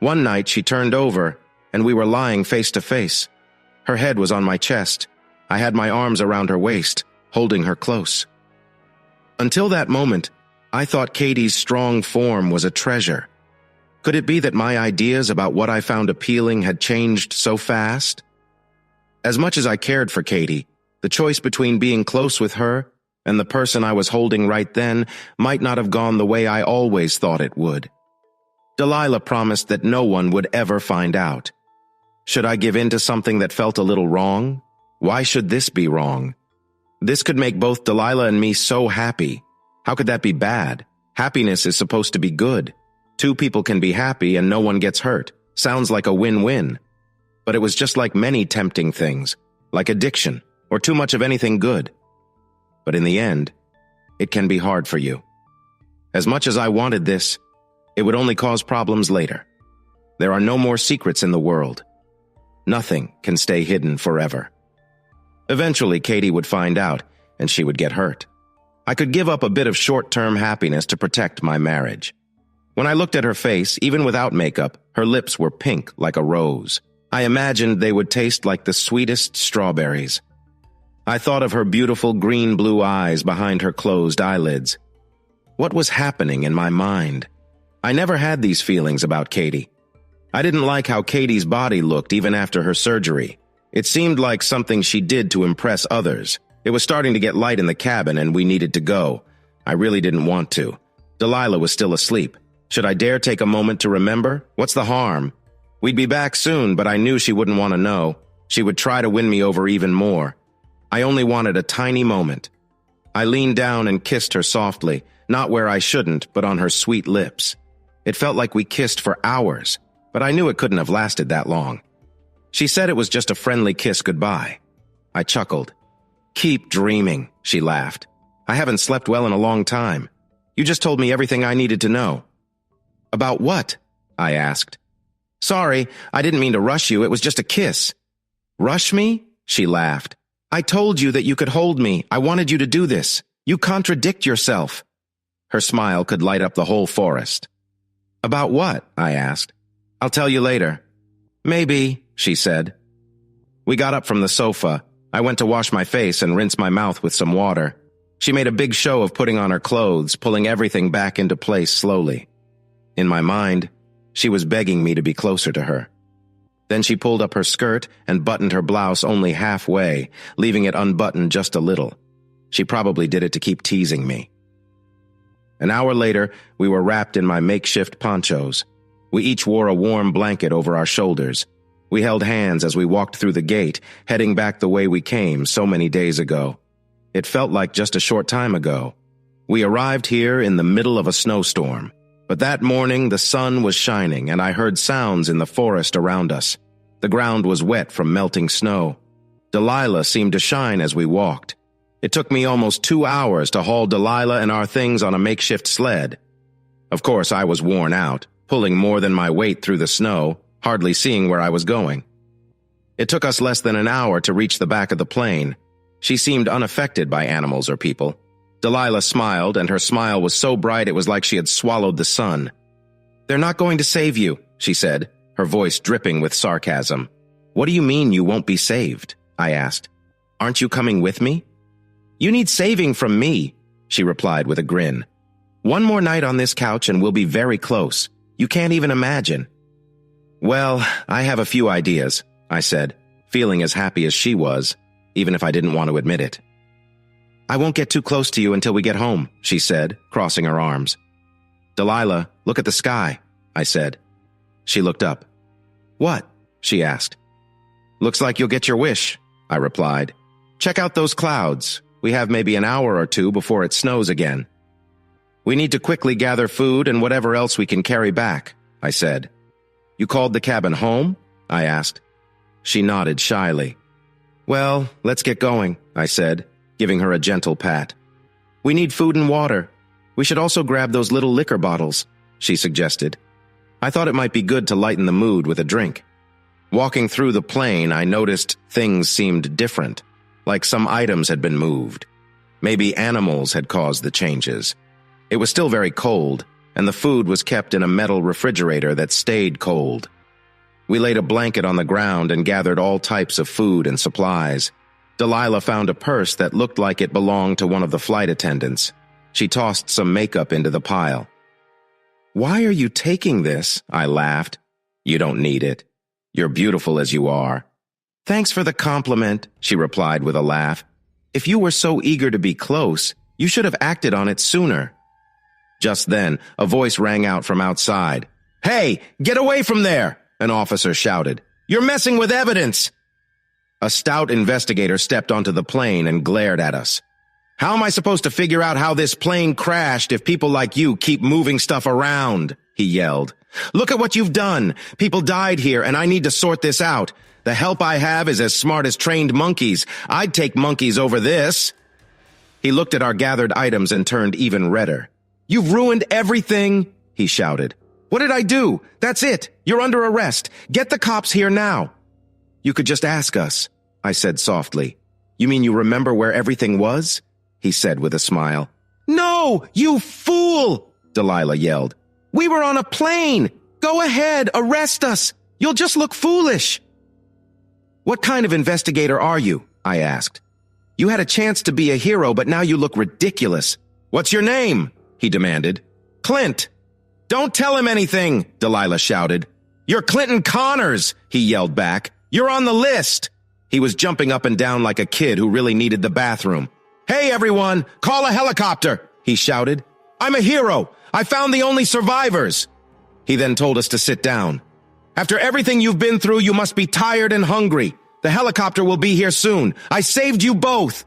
[SPEAKER 1] One night, she turned over, and we were lying face to face. Her head was on my chest. I had my arms around her waist, holding her close. Until that moment, I thought Katie's strong form was a treasure. Could it be that my ideas about what I found appealing had changed so fast? As much as I cared for Katie, the choice between being close with her and the person I was holding right then might not have gone the way I always thought it would. Delilah promised that no one would ever find out. Should I give in to something that felt a little wrong? Why should this be wrong? This could make both Delilah and me so happy. How could that be bad? Happiness is supposed to be good. Two people can be happy and no one gets hurt. Sounds like a win-win. But it was just like many tempting things, like addiction or too much of anything good. But in the end, it can be hard for you. As much as I wanted this, it would only cause problems later. There are no more secrets in the world. Nothing can stay hidden forever. Eventually, Katie would find out, and she would get hurt. I could give up a bit of short-term happiness to protect my marriage. When I looked at her face, even without makeup, her lips were pink like a rose. I imagined they would taste like the sweetest strawberries. I thought of her beautiful green-blue eyes behind her closed eyelids. What was happening in my mind? I never had these feelings about Katie. I didn't like how Katie's body looked even after her surgery. It seemed like something she did to impress others. It was starting to get light in the cabin and we needed to go. I really didn't want to. Delilah was still asleep. Should I dare take a moment to remember? What's the harm? We'd be back soon, but I knew she wouldn't want to know. She would try to win me over even more. I only wanted a tiny moment. I leaned down and kissed her softly, not where I shouldn't, but on her sweet lips. It felt like we kissed for hours, but I knew it couldn't have lasted that long. She said it was just a friendly kiss goodbye. I chuckled. "Keep dreaming," she laughed. "I haven't slept well in a long time. You just told me everything I needed to know." "About what?" I asked. "Sorry, I didn't mean to rush you. It was just a kiss." "Rush me?" She laughed. "I told you that you could hold me. I wanted you to do this. You contradict yourself." Her smile could light up the whole forest. "About what?" I asked. "I'll tell you later." "Maybe," she said. We got up from the sofa. I went to wash my face and rinse my mouth with some water. She made a big show of putting on her clothes, pulling everything back into place slowly. In my mind, she was begging me to be closer to her. Then she pulled up her skirt and buttoned her blouse only halfway, leaving it unbuttoned just a little. She probably did it to keep teasing me. An hour later, we were wrapped in my makeshift ponchos. We each wore a warm blanket over our shoulders. We held hands as we walked through the gate, heading back the way we came so many days ago. It felt like just a short time ago. We arrived here in the middle of a snowstorm. But that morning, the sun was shining, and I heard sounds in the forest around us. The ground was wet from melting snow. Delilah seemed to shine as we walked. It took me almost 2 hours to haul Delilah and our things on a makeshift sled. Of course, I was worn out, pulling more than my weight through the snow, hardly seeing where I was going. It took us less than an hour to reach the back of the plane. She seemed unaffected by animals or people. Delilah smiled, and her smile was so bright it was like she had swallowed the sun. "They're not going to save you," she said, her voice dripping with sarcasm. "What do you mean you won't be saved?" I asked. "Aren't you coming with me?" "You need saving from me," she replied with a grin. "One more night on this couch and we'll be very close. You can't even imagine." "Well, I have a few ideas," I said, feeling as happy as she was, even if I didn't want to admit it. "I won't get too close to you until we get home," she said, crossing her arms. "Delilah, look at the sky," I said. She looked up. "What?" she asked. "Looks like you'll get your wish," I replied. "Check out those clouds. We have maybe an hour or two before it snows again." "We need to quickly gather food and whatever else we can carry back," I said. "You called the cabin home?" I asked. She nodded shyly. "Well, let's get going," I said, giving her a gentle pat. "We need food and water. We should also grab those little liquor bottles," she suggested. I thought it might be good to lighten the mood with a drink. Walking through the plane, I noticed things seemed different, like some items had been moved. Maybe animals had caused the changes. It was still very cold, and the food was kept in a metal refrigerator that stayed cold. We laid a blanket on the ground and gathered all types of food and supplies. Delilah found a purse that looked like it belonged to one of the flight attendants. She tossed some makeup into the pile. "Why are you taking this?" I laughed. "You don't need it. You're beautiful as you are." "Thanks for the compliment," she replied with a laugh. "If you were so eager to be close, you should have acted on it sooner." Just then, a voice rang out from outside. "Hey, get away from there!" an officer shouted. "You're messing with evidence!" A stout investigator stepped onto the plane and glared at us. "How am I supposed to figure out how this plane crashed if people like you keep moving stuff around?" he yelled. "Look at what you've done. People died here, and I need to sort this out. The help I have is as smart as trained monkeys. I'd take monkeys over this." He looked at our gathered items and turned even redder. "You've ruined everything," he shouted. "What did I do? That's it. You're under arrest. Get the cops here now." "You could just ask us," I said softly. "You mean you remember where everything was?" he said with a smile. "No, you fool!" Delilah yelled. "We were on a plane. Go ahead, arrest us. You'll just look foolish." "What kind of investigator are you?" I asked. "You had a chance to be a hero, but now you look ridiculous." "What's your name?" he demanded. "Clint." "Don't tell him anything," Delilah shouted. "You're Clinton Connors," he yelled back. "You're on the list." He was jumping up and down like a kid who really needed the bathroom. "Hey, everyone, call a helicopter," he shouted. "I'm a hero. I found the only survivors." He then told us to sit down. "After everything you've been through, you must be tired and hungry. The helicopter will be here soon. I saved you both."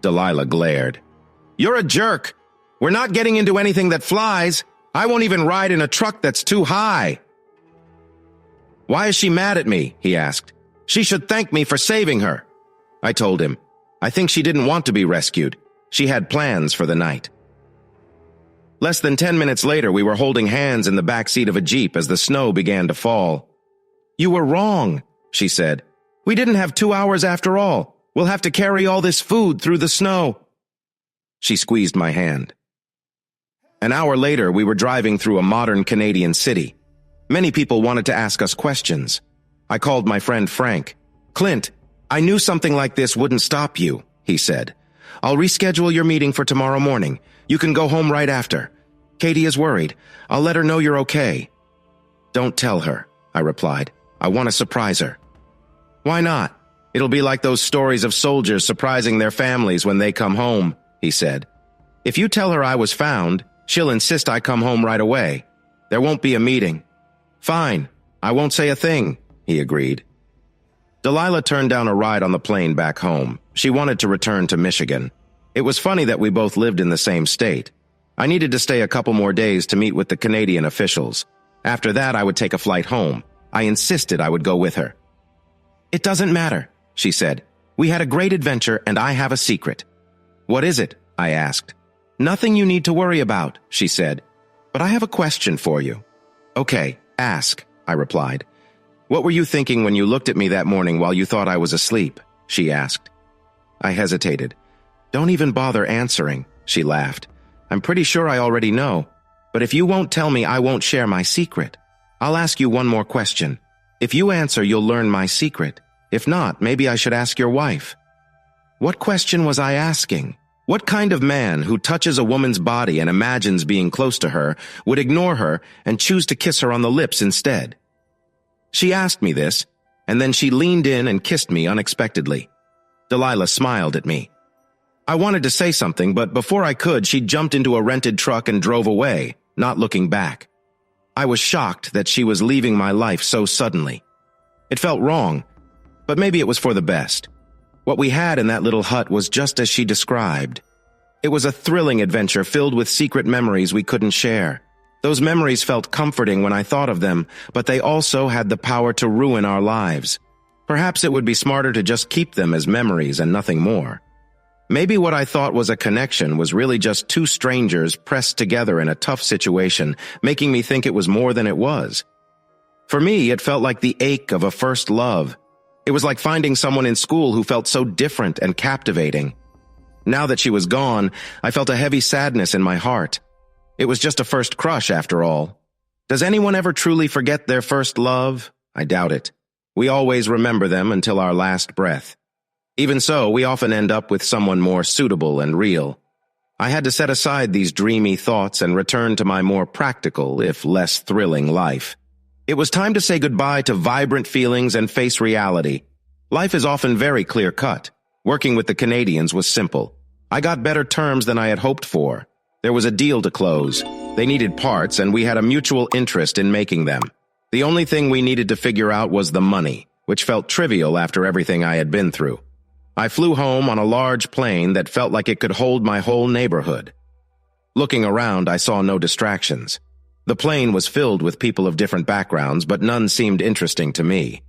[SPEAKER 1] Delilah glared. "You're a jerk. We're not getting into anything that flies. I won't even ride in a truck that's too high." "Why is she mad at me?" he asked. "She should thank me for saving her." I told him, "I think she didn't want to be rescued. She had plans for the night." Less than 10 minutes later, we were holding hands in the back seat of a Jeep as the snow began to fall. "You were wrong," she said. "We didn't have 2 hours after all. We'll have to carry all this food through the snow." She squeezed my hand. An hour later, we were driving through a modern Canadian city. Many people wanted to ask us questions. I called my friend Frank. "Clint, I knew something like this wouldn't stop you," he said. "I'll reschedule your meeting for tomorrow morning. You can go home right after. Katie is worried. I'll let her know you're okay." "Don't tell her," I replied. "I want to surprise her." "Why not? It'll be like those stories of soldiers surprising their families when they come home," he said. "If you tell her I was found, she'll insist I come home right away. There won't be a meeting." "Fine. I won't say a thing," he agreed. Delilah turned down a ride on the plane back home. She wanted to return to Michigan. It was funny that we both lived in the same state. I needed to stay a couple more days to meet with the Canadian officials. After that, I would take a flight home. I insisted I would go with her. "It doesn't matter," she said. "We had a great adventure, and I have a secret." "What is it?" I asked. "Nothing you need to worry about," she said. "But I have a question for you." "Okay, ask," I replied. "What were you thinking when you looked at me that morning while you thought I was asleep?" she asked. I hesitated. "Don't even bother answering," she laughed. "I'm pretty sure I already know. But if you won't tell me, I won't share my secret. I'll ask you one more question. If you answer, you'll learn my secret. If not, maybe I should ask your wife." What question was I asking? What kind of man who touches a woman's body and imagines being close to her would ignore her and choose to kiss her on the lips instead? She asked me this, and then she leaned in and kissed me unexpectedly. Delilah smiled at me. I wanted to say something, but before I could, she jumped into a rented truck and drove away, not looking back. I was shocked that she was leaving my life so suddenly. It felt wrong, but maybe it was for the best. What we had in that little hut was just as she described. It was a thrilling adventure filled with secret memories we couldn't share. Those memories felt comforting when I thought of them, but they also had the power to ruin our lives. Perhaps it would be smarter to just keep them as memories and nothing more. Maybe what I thought was a connection was really just two strangers pressed together in a tough situation, making me think it was more than it was. For me, it felt like the ache of a first love. It was like finding someone in school who felt so different and captivating. Now that she was gone, I felt a heavy sadness in my heart. It was just a first crush, after all. Does anyone ever truly forget their first love? I doubt it. We always remember them until our last breath. Even so, we often end up with someone more suitable and real. I had to set aside these dreamy thoughts and return to my more practical, if less thrilling, life. It was time to say goodbye to vibrant feelings and face reality. Life is often very clear-cut. Working with the Canadians was simple. I got better terms than I had hoped for. There was a deal to close. They needed parts, and we had a mutual interest in making them. The only thing we needed to figure out was the money, which felt trivial after everything I had been through. I flew home on a large plane that felt like it could hold my whole neighborhood. Looking around, I saw no distractions. The plane was filled with people of different backgrounds, but none seemed interesting to me.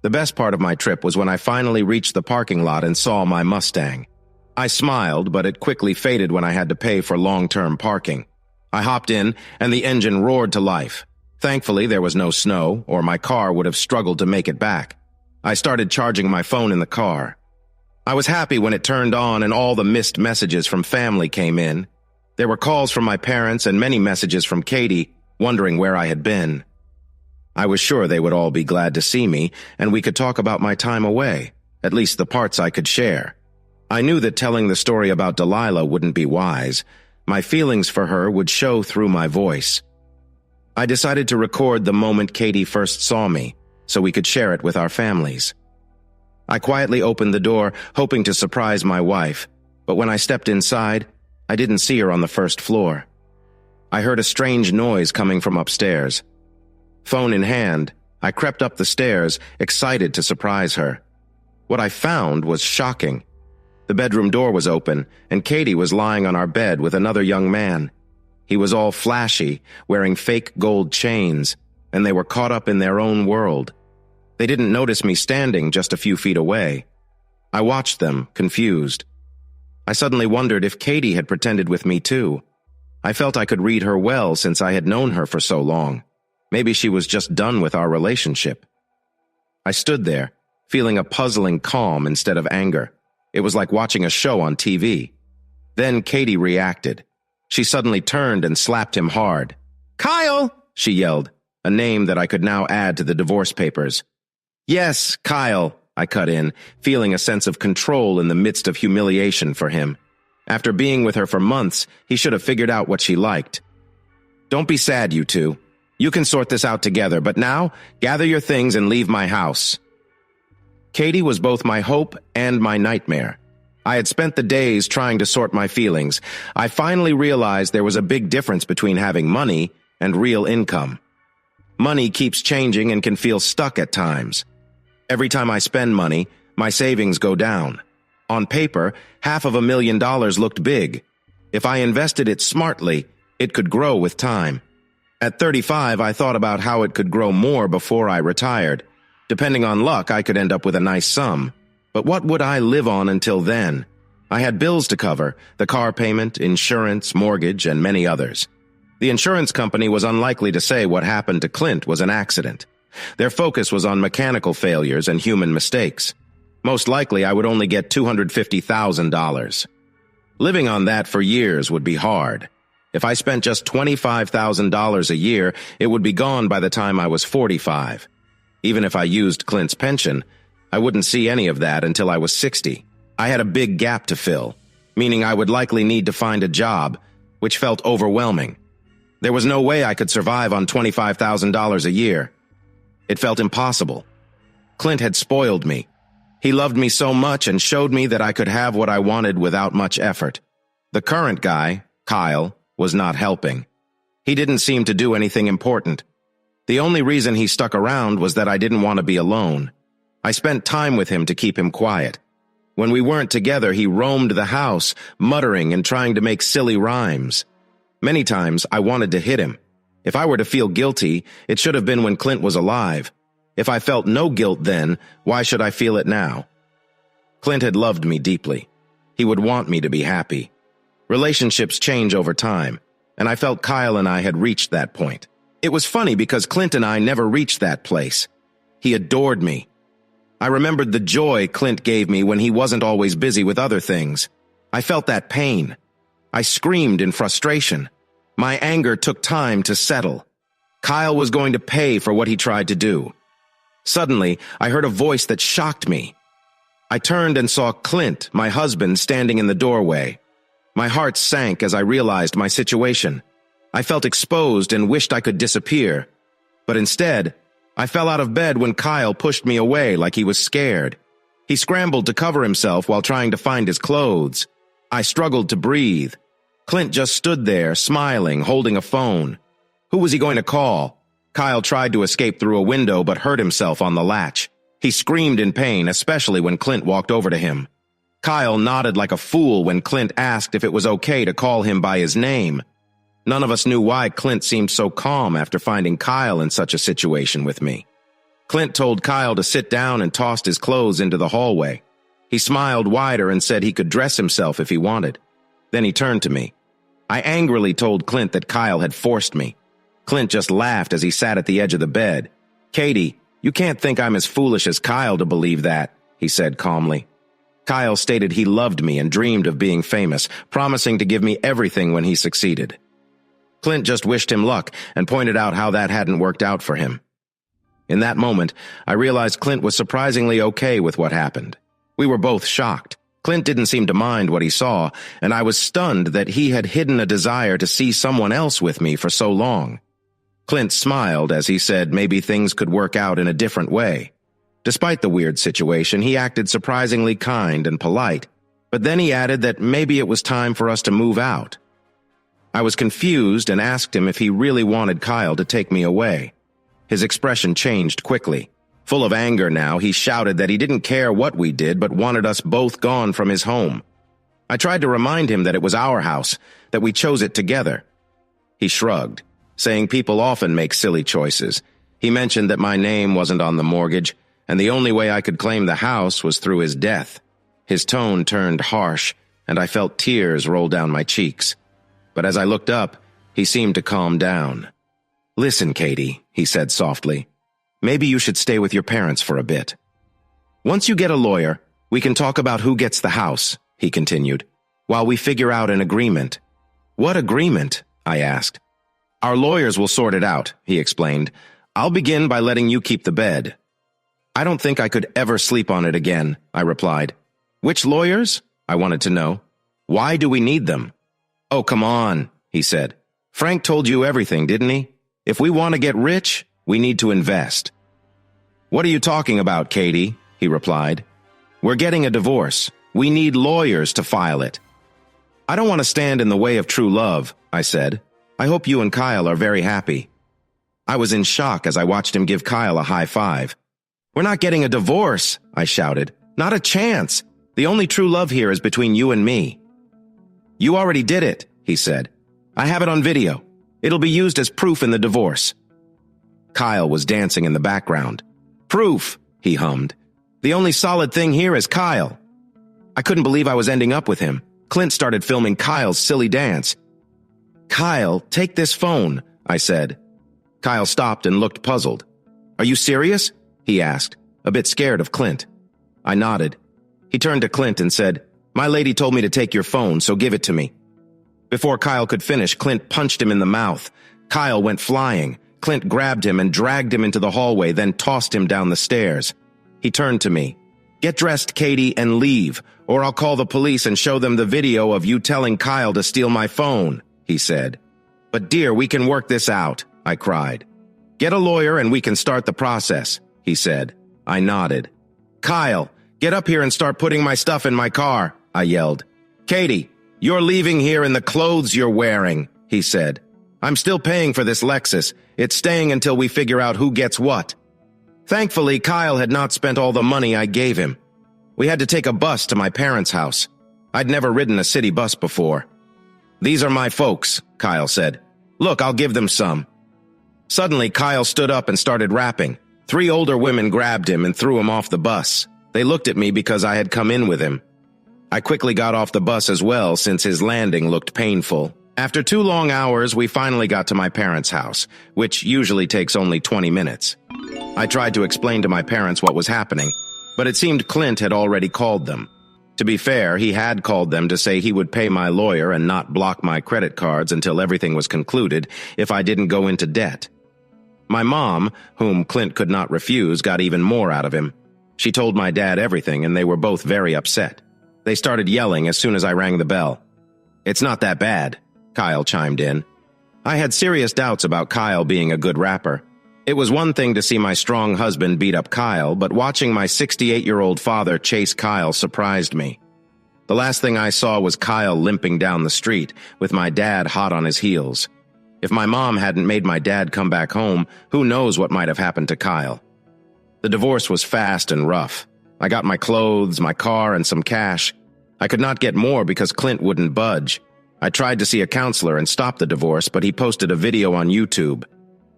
[SPEAKER 1] The best part of my trip was when I finally reached the parking lot and saw my Mustang. I smiled, but it quickly faded when I had to pay for long-term parking. I hopped in, and the engine roared to life. Thankfully, there was no snow, or my car would have struggled to make it back. I started charging my phone in the car. I was happy when it turned on and all the missed messages from family came in. There were calls from my parents and many messages from Katie, wondering where I had been. I was sure they would all be glad to see me, and we could talk about my time away, at least the parts I could share. I knew that telling the story about Delilah wouldn't be wise. My feelings for her would show through my voice. I decided to record the moment Katie first saw me, so we could share it with our families. I quietly opened the door, hoping to surprise my wife, but when I stepped inside, I didn't see her on the first floor. I heard a strange noise coming from upstairs. Phone in hand, I crept up the stairs, excited to surprise her. What I found was shocking. The bedroom door was open, and Katie was lying on our bed with another young man. He was all flashy, wearing fake gold chains, and they were caught up in their own world. They didn't notice me standing just a few feet away. I watched them, confused. I suddenly wondered if Katie had pretended with me too. I felt I could read her well since I had known her for so long. Maybe she was just done with our relationship. I stood there, feeling a puzzling calm instead of anger. It was like watching a show on TV. Then Katie reacted. She suddenly turned and slapped him hard. "Kyle!" she yelled, a name that I could now add to the divorce papers. "Yes, Kyle," I cut in, feeling a sense of control in the midst of humiliation for him. After being with her for months, he should have figured out what she liked. "Don't be sad, you two. You can sort this out together, but now, gather your things and leave my house." Katie was both my hope and my nightmare. I had spent the days trying to sort my feelings. I finally realized there was a big difference between having money and real income. Money keeps changing and can feel stuck at times. Every time I spend money, my savings go down. On paper, $500,000 looked big. If I invested it smartly, it could grow with time. At 35, I thought about how it could grow more before I retired. Depending on luck, I could end up with a nice sum. But what would I live on until then? I had bills to cover, the car payment, insurance, mortgage, and many others. The insurance company was unlikely to say what happened to Clint was an accident. Their focus was on mechanical failures and human mistakes. Most likely, I would only get $250,000. Living on that for years would be hard. If I spent just $25,000 a year, it would be gone by the time I was 45. Even if I used Clint's pension, I wouldn't see any of that until I was 60. I had a big gap to fill, meaning I would likely need to find a job, which felt overwhelming. There was no way I could survive on $25,000 a year. It felt impossible. Clint had spoiled me. He loved me so much and showed me that I could have what I wanted without much effort. The current guy, Kyle, was not helping. He didn't seem to do anything important. The only reason he stuck around was that I didn't want to be alone. I spent time with him to keep him quiet. When we weren't together, he roamed the house, muttering and trying to make silly rhymes. Many times, I wanted to hit him. If I were to feel guilty, it should have been when Clint was alive. If I felt no guilt then, why should I feel it now? Clint had loved me deeply. He would want me to be happy. Relationships change over time, and I felt Kyle and I had reached that point. It was funny because Clint and I never reached that place. He adored me. I remembered the joy Clint gave me when he wasn't always busy with other things. I felt that pain. I screamed in frustration. My anger took time to settle. Kyle was going to pay for what he tried to do. Suddenly, I heard a voice that shocked me. I turned and saw Clint, my husband, standing in the doorway. My heart sank as I realized my situation. I felt exposed and wished I could disappear. But instead, I fell out of bed when Kyle pushed me away like he was scared. He scrambled to cover himself while trying to find his clothes. I struggled to breathe. Clint just stood there, smiling, holding a phone. Who was he going to call? Kyle tried to escape through a window but hurt himself on the latch. He screamed in pain, especially when Clint walked over to him. Kyle nodded like a fool when Clint asked if it was okay to call him by his name. None of us knew why Clint seemed so calm after finding Kyle in such a situation with me. Clint told Kyle to sit down and tossed his clothes into the hallway. He smiled wider and said he could dress himself if he wanted. Then he turned to me. I angrily told Clint that Kyle had forced me. Clint just laughed as he sat at the edge of the bed. "Katie, you can't think I'm as foolish as Kyle to believe that," he said calmly. Kyle stated he loved me and dreamed of being famous, promising to give me everything when he succeeded. Clint just wished him luck and pointed out how that hadn't worked out for him. In that moment, I realized Clint was surprisingly okay with what happened. We were both shocked. Clint didn't seem to mind what he saw, and I was stunned that he had hidden a desire to see someone else with me for so long. Clint smiled as he said maybe things could work out in a different way. Despite the weird situation, he acted surprisingly kind and polite, but then he added that maybe it was time for us to move out. I was confused and asked him if he really wanted Kyle to take me away. His expression changed quickly. Full of anger now, he shouted that he didn't care what we did but wanted us both gone from his home. I tried to remind him that it was our house, that we chose it together. He shrugged, saying people often make silly choices. He mentioned that my name wasn't on the mortgage, and the only way I could claim the house was through his death. His tone turned harsh, and I felt tears roll down my cheeks. But as I looked up, he seemed to calm down. "Listen, Katie," he said softly. "Maybe you should stay with your parents for a bit. Once you get a lawyer, we can talk about who gets the house," he continued, "while we figure out an agreement." "What agreement?" I asked. "Our lawyers will sort it out," he explained. "I'll begin by letting you keep the bed." "I don't think I could ever sleep on it again," I replied. "Which lawyers?" I wanted to know. "Why do we need them?" "Oh, come on," he said. "Frank told you everything, didn't he? If we want to get rich, we need to invest." "What are you talking about, Katie?" he replied. "We're getting a divorce. We need lawyers to file it." "I don't want to stand in the way of true love," I said. "I hope you and Kyle are very happy." I was in shock as I watched him give Kyle a high five. "We're not getting a divorce," I shouted. "Not a chance. The only true love here is between you and me." "You already did it," he said. "I have it on video. It'll be used as proof in the divorce." Kyle was dancing in the background. "Proof," he hummed. "The only solid thing here is Kyle." I couldn't believe I was ending up with him. Clint started filming Kyle's silly dance. "Kyle, take this phone," I said. Kyle stopped and looked puzzled. "Are you serious?" he asked, a bit scared of Clint. I nodded. He turned to Clint and said, "My lady told me to take your phone, so give it to me." Before Kyle could finish, Clint punched him in the mouth. Kyle went flying. Clint grabbed him and dragged him into the hallway, then tossed him down the stairs. He turned to me. "Get dressed, Katie, and leave, or I'll call the police and show them the video of you telling Kyle to steal my phone," he said. "But dear, we can work this out," I cried. "Get a lawyer and we can start the process," he said. I nodded. "Kyle, get up here and start putting my stuff in my car," I yelled. "Katie, you're leaving here in the clothes you're wearing," he said. "I'm still paying for this Lexus. It's staying until we figure out who gets what." Thankfully, Kyle had not spent all the money I gave him. We had to take a bus to my parents' house. I'd never ridden a city bus before. "These are my folks," Kyle said. "Look, I'll give them some." Suddenly, Kyle stood up and started rapping. 3 older women grabbed him and threw him off the bus. They looked at me because I had come in with him. I quickly got off the bus as well since his landing looked painful. After 2 long hours, we finally got to my parents' house, which usually takes only 20 minutes. I tried to explain to my parents what was happening, but it seemed Clint had already called them. To be fair, he had called them to say he would pay my lawyer and not block my credit cards until everything was concluded if I didn't go into debt. My mom, whom Clint could not refuse, got even more out of him. She told my dad everything, and they were both very upset. They started yelling as soon as I rang the bell. "It's not that bad," Kyle chimed in. I had serious doubts about Kyle being a good rapper. It was one thing to see my strong husband beat up Kyle, but watching my 68-year-old father chase Kyle surprised me. The last thing I saw was Kyle limping down the street, with my dad hot on his heels. If my mom hadn't made my dad come back home, who knows what might have happened to Kyle. The divorce was fast and rough. I got my clothes, my car, and some cash. I could not get more because Clint wouldn't budge. I tried to see a counselor and stop the divorce, but he posted a video on YouTube.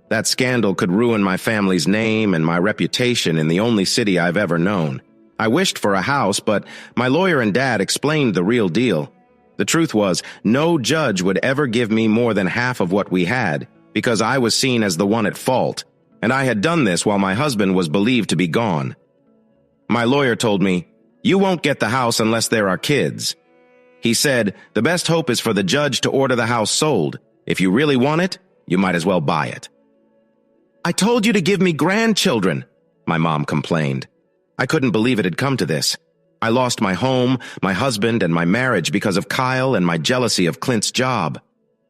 [SPEAKER 1] That scandal could ruin my family's name and my reputation in the only city I've ever known. I wished for a house, but my lawyer and dad explained the real deal. The truth was, no judge would ever give me more than half of what we had, because I was seen as the one at fault, and I had done this while my husband was believed to be gone. My lawyer told me, "You won't get the house unless there are kids." He said, "The best hope is for the judge to order the house sold. If you really want it, you might as well buy it." "I told you to give me grandchildren," my mom complained. I couldn't believe it had come to this. I lost my home, my husband, and my marriage because of Kyle and my jealousy of Clint's job.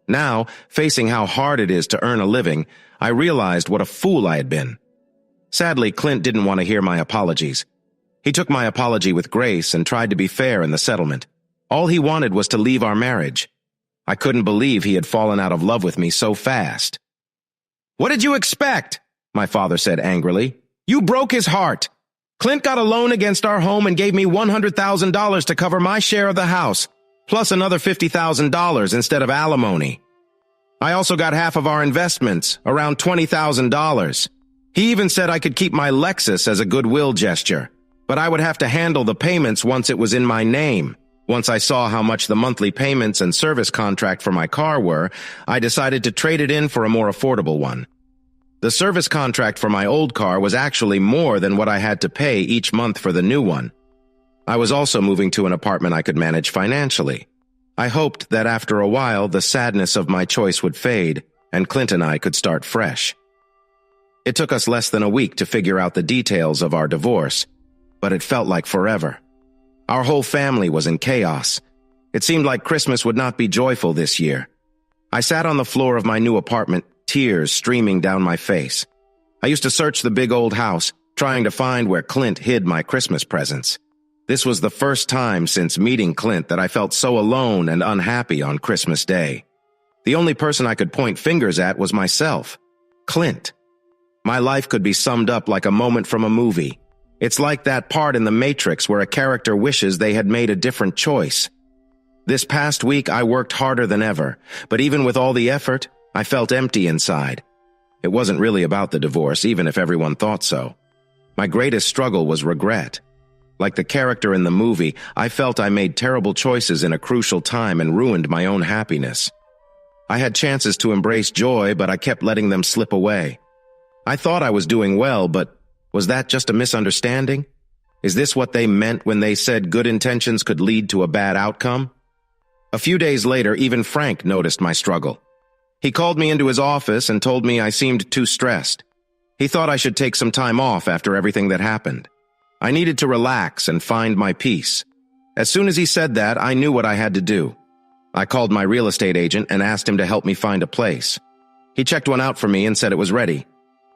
[SPEAKER 1] Now, facing how hard it is to earn a living, I realized what a fool I had been. Sadly, Clint didn't want to hear my apologies. He took my apology with grace and tried to be fair in the settlement. All he wanted was to leave our marriage. I couldn't believe he had fallen out of love with me so fast. "What did you expect?" my father said angrily. "You broke his heart. Clint got a loan against our home and gave me $100,000 to cover my share of the house, plus another $50,000 instead of alimony. I also got half of our investments, around $20,000. He even said I could keep my Lexus as a goodwill gesture, but I would have to handle the payments once it was in my name. Once I saw how much the monthly payments and service contract for my car were, I decided to trade it in for a more affordable one. The service contract for my old car was actually more than what I had to pay each month for the new one. I was also moving to an apartment I could manage financially. I hoped that after a while the sadness of my choice would fade, and Clint and I could start fresh. It took us less than a week to figure out the details of our divorce, but it felt like forever. Our whole family was in chaos. It seemed like Christmas would not be joyful this year. I sat on the floor of my new apartment, tears streaming down my face. I used to search the big old house, trying to find where Clint hid my Christmas presents. This was the first time since meeting Clint that I felt so alone and unhappy on Christmas Day. The only person I could point fingers at was myself, Clint. My life could be summed up like a moment from a movie. It's like that part in The Matrix where a character wishes they had made a different choice. This past week I worked harder than ever, but even with all the effort, I felt empty inside. It wasn't really about the divorce, even if everyone thought so. My greatest struggle was regret. Like the character in the movie, I felt I made terrible choices in a crucial time and ruined my own happiness. I had chances to embrace joy, but I kept letting them slip away. I thought I was doing well, but was that just a misunderstanding? Is this what they meant when they said good intentions could lead to a bad outcome? A few days later, even Frank noticed my struggle. He called me into his office and told me I seemed too stressed. He thought I should take some time off after everything that happened. I needed to relax and find my peace. As soon as he said that, I knew what I had to do. I called my real estate agent and asked him to help me find a place. He checked one out for me and said it was ready.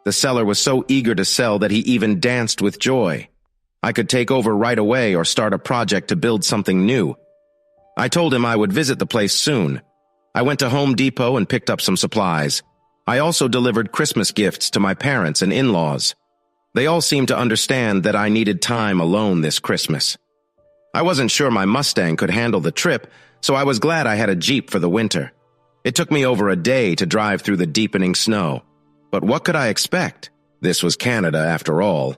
[SPEAKER 1] The seller was so eager to sell that he even danced with joy. I could take over right away or start a project to build something new. I told him I would visit the place soon. I went to Home Depot and picked up some supplies. I also delivered Christmas gifts to my parents and in-laws. They all seemed to understand that I needed time alone this Christmas. I wasn't sure my Mustang could handle the trip, so I was glad I had a Jeep for the winter. It took me over a day to drive through the deepening snow. But what could I expect? This was Canada, after all.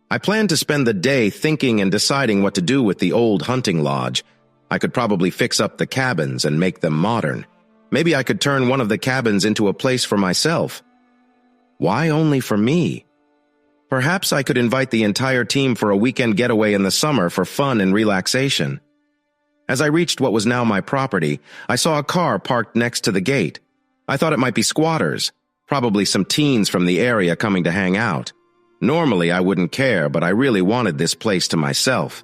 [SPEAKER 1] I planned to spend the day thinking and deciding what to do with the old hunting lodge. I could probably fix up the cabins and make them modern. Maybe I could turn one of the cabins into a place for myself. Why only for me? Perhaps I could invite the entire team for a weekend getaway in the summer for fun and relaxation. As I reached what was now my property, I saw a car parked next to the gate. I thought it might be squatters, probably some teens from the area coming to hang out. Normally, I wouldn't care, but I really wanted this place to myself.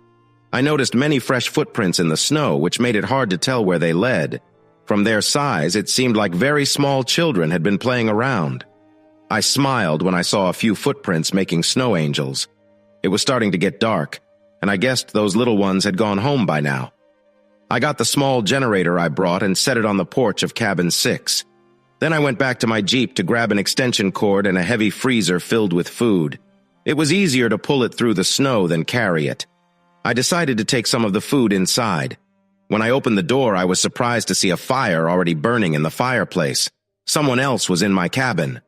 [SPEAKER 1] I noticed many fresh footprints in the snow, which made it hard to tell where they led. From their size, it seemed like very small children had been playing around. I smiled when I saw a few footprints making snow angels. It was starting to get dark, and I guessed those little ones had gone home by now. I got the small generator I brought and set it on the porch of cabin 6. Then I went back to my Jeep to grab an extension cord and a heavy freezer filled with food. It was easier to pull it through the snow than carry it. I decided to take some of the food inside. When I opened the door, I was surprised to see a fire already burning in the fireplace. Someone else was in my cabin.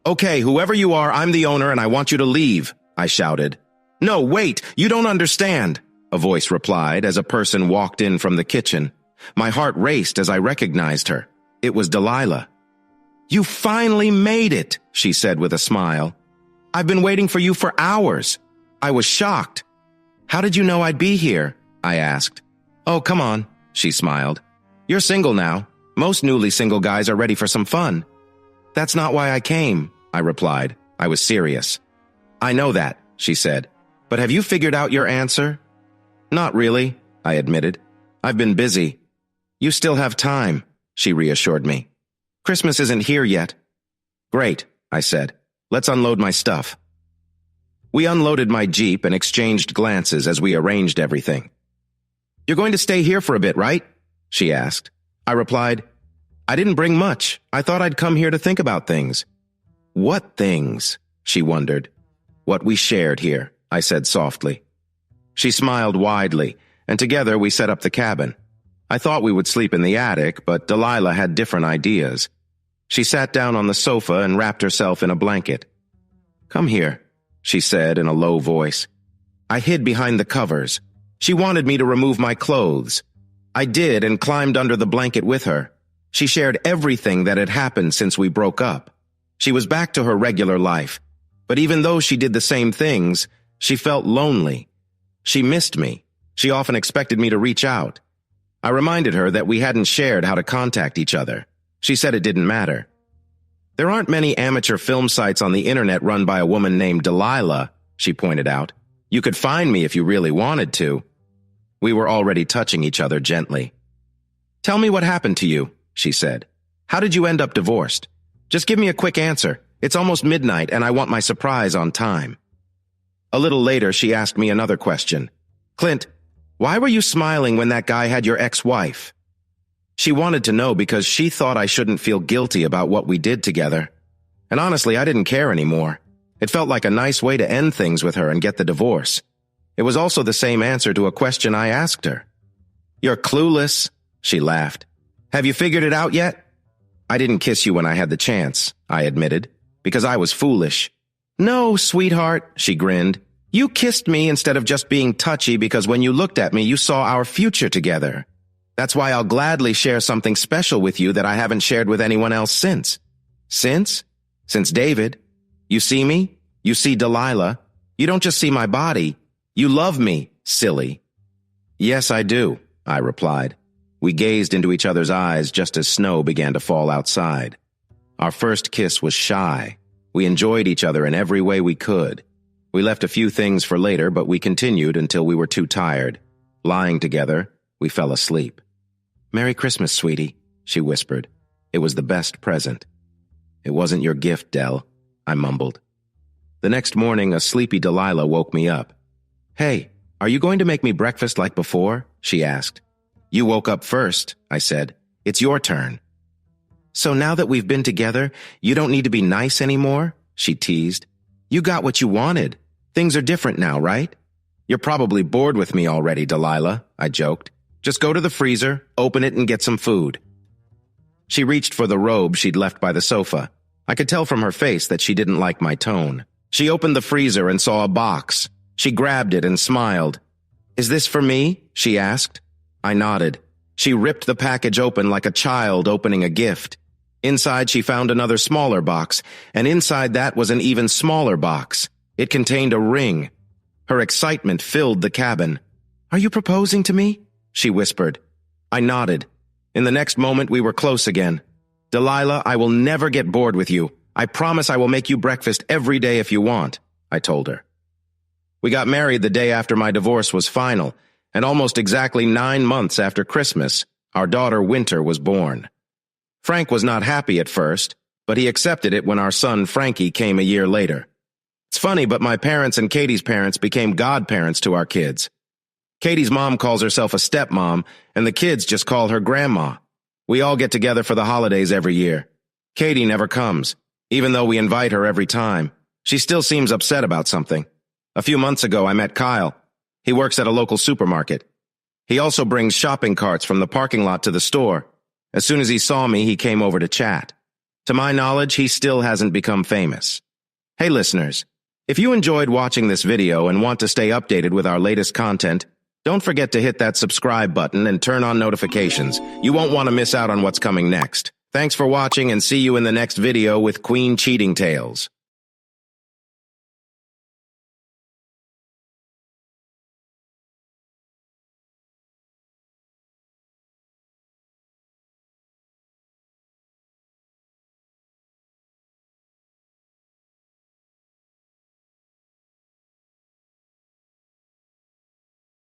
[SPEAKER 1] "Okay, whoever you are, I'm the owner and I want you to leave," I shouted. "No, wait, you don't understand," a voice replied as a person walked in from the kitchen. My heart raced as I recognized her. It was Delilah. "You finally made it," she said with a smile. "I've been waiting for you for hours." I was shocked. "How did you know I'd be here?" I asked. "Oh, come on," she smiled. "You're single now. Most newly single guys are ready for some fun." "That's not why I came," I replied. I was serious. "I know that," she said. "But have you figured out your answer?" "Not really," I admitted. "I've been busy." "You still have time," she reassured me. "Christmas isn't here yet." "Great," I said. "Let's unload my stuff." We unloaded my Jeep and exchanged glances as we arranged everything. "You're going to stay here for a bit, right?" she asked. I replied, "I didn't bring much. I thought I'd come here to think about things." "What things?" she wondered. "What we shared here," I said softly. She smiled widely, and together we set up the cabin. I thought we would sleep in the attic, but Delilah had different ideas. She sat down on the sofa and wrapped herself in a blanket. "Come here," she said in a low voice. I hid behind the covers. She wanted me to remove my clothes. I did and climbed under the blanket with her. She shared everything that had happened since we broke up. She was back to her regular life, but even though she did the same things, she felt lonely. She missed me. She often expected me to reach out. I reminded her that we hadn't shared how to contact each other. She said it didn't matter. "There aren't many amateur film sites on the internet run by a woman named Delilah," she pointed out. "You could find me if you really wanted to." We were already touching each other gently. "Tell me what happened to you," she said. "How did you end up divorced? Just give me a quick answer. It's almost midnight and I want my surprise on time." A little later, she asked me another question. "Clint, why were you smiling when that guy had your ex-wife?" She wanted to know because she thought I shouldn't feel guilty about what we did together. And honestly, I didn't care anymore. It felt like a nice way to end things with her and get the divorce. It was also the same answer to a question I asked her. "You're clueless," she laughed. "Have you figured it out yet?" "I didn't kiss you when I had the chance," I admitted, because I was foolish. "No, sweetheart," she grinned. "You kissed me instead of just being touchy because when you looked at me, you saw our future together. That's why I'll gladly share something special with you that I haven't shared with anyone else since." "Since?" "Since David. You see me? You see Delilah. You don't just see my body. You love me, silly." "Yes, I do," I replied. We gazed into each other's eyes just as snow began to fall outside. Our first kiss was shy. We enjoyed each other in every way we could. We left a few things for later, but we continued until we were too tired. Lying together, we fell asleep. "Merry Christmas, sweetie," she whispered. "It was the best present." "It wasn't your gift, Del," I mumbled. The next morning, a sleepy Delilah woke me up. "Hey, are you going to make me breakfast like before?" she asked. "You woke up first," I said. "It's your turn." "So now that we've been together, you don't need to be nice anymore?" she teased. "You got what you wanted. Things are different now, right?" "You're probably bored with me already, Delilah," I joked. "Just go to the freezer, open it, and get some food." She reached for the robe she'd left by the sofa. I could tell from her face that she didn't like my tone. She opened the freezer and saw a box. She grabbed it and smiled. "Is this for me?" she asked. I nodded. She ripped the package open like a child opening a gift. Inside she found another smaller box, and inside that was an even smaller box. It contained a ring. Her excitement filled the cabin. "Are you proposing to me?" she whispered. I nodded. In the next moment we were close again. "Delilah, I will never get bored with you. I promise I will make you breakfast every day if you want." I told her. We got married the day after my divorce was final, and almost exactly 9 months after Christmas, our daughter Winter was born. Frank was not happy at first, but he accepted it when our son Frankie came a year later. It's funny, but my parents and Katie's parents became godparents to our kids. Katie's mom calls herself a stepmom, and the kids just call her grandma. We all get together for the holidays every year. Katie never comes, even though we invite her every time. She still seems upset about something. A few months ago, I met Kyle. He works at a local supermarket. He also brings shopping carts from the parking lot to the store. As soon as he saw me, he came over to chat. To my knowledge, he still hasn't become famous. Hey listeners, if you enjoyed watching this video and want to stay updated with our latest content, don't forget to hit that subscribe button and turn on notifications. You won't want to miss out on what's coming next. Thanks for watching and see you in the next video with Queen Cheating Tales.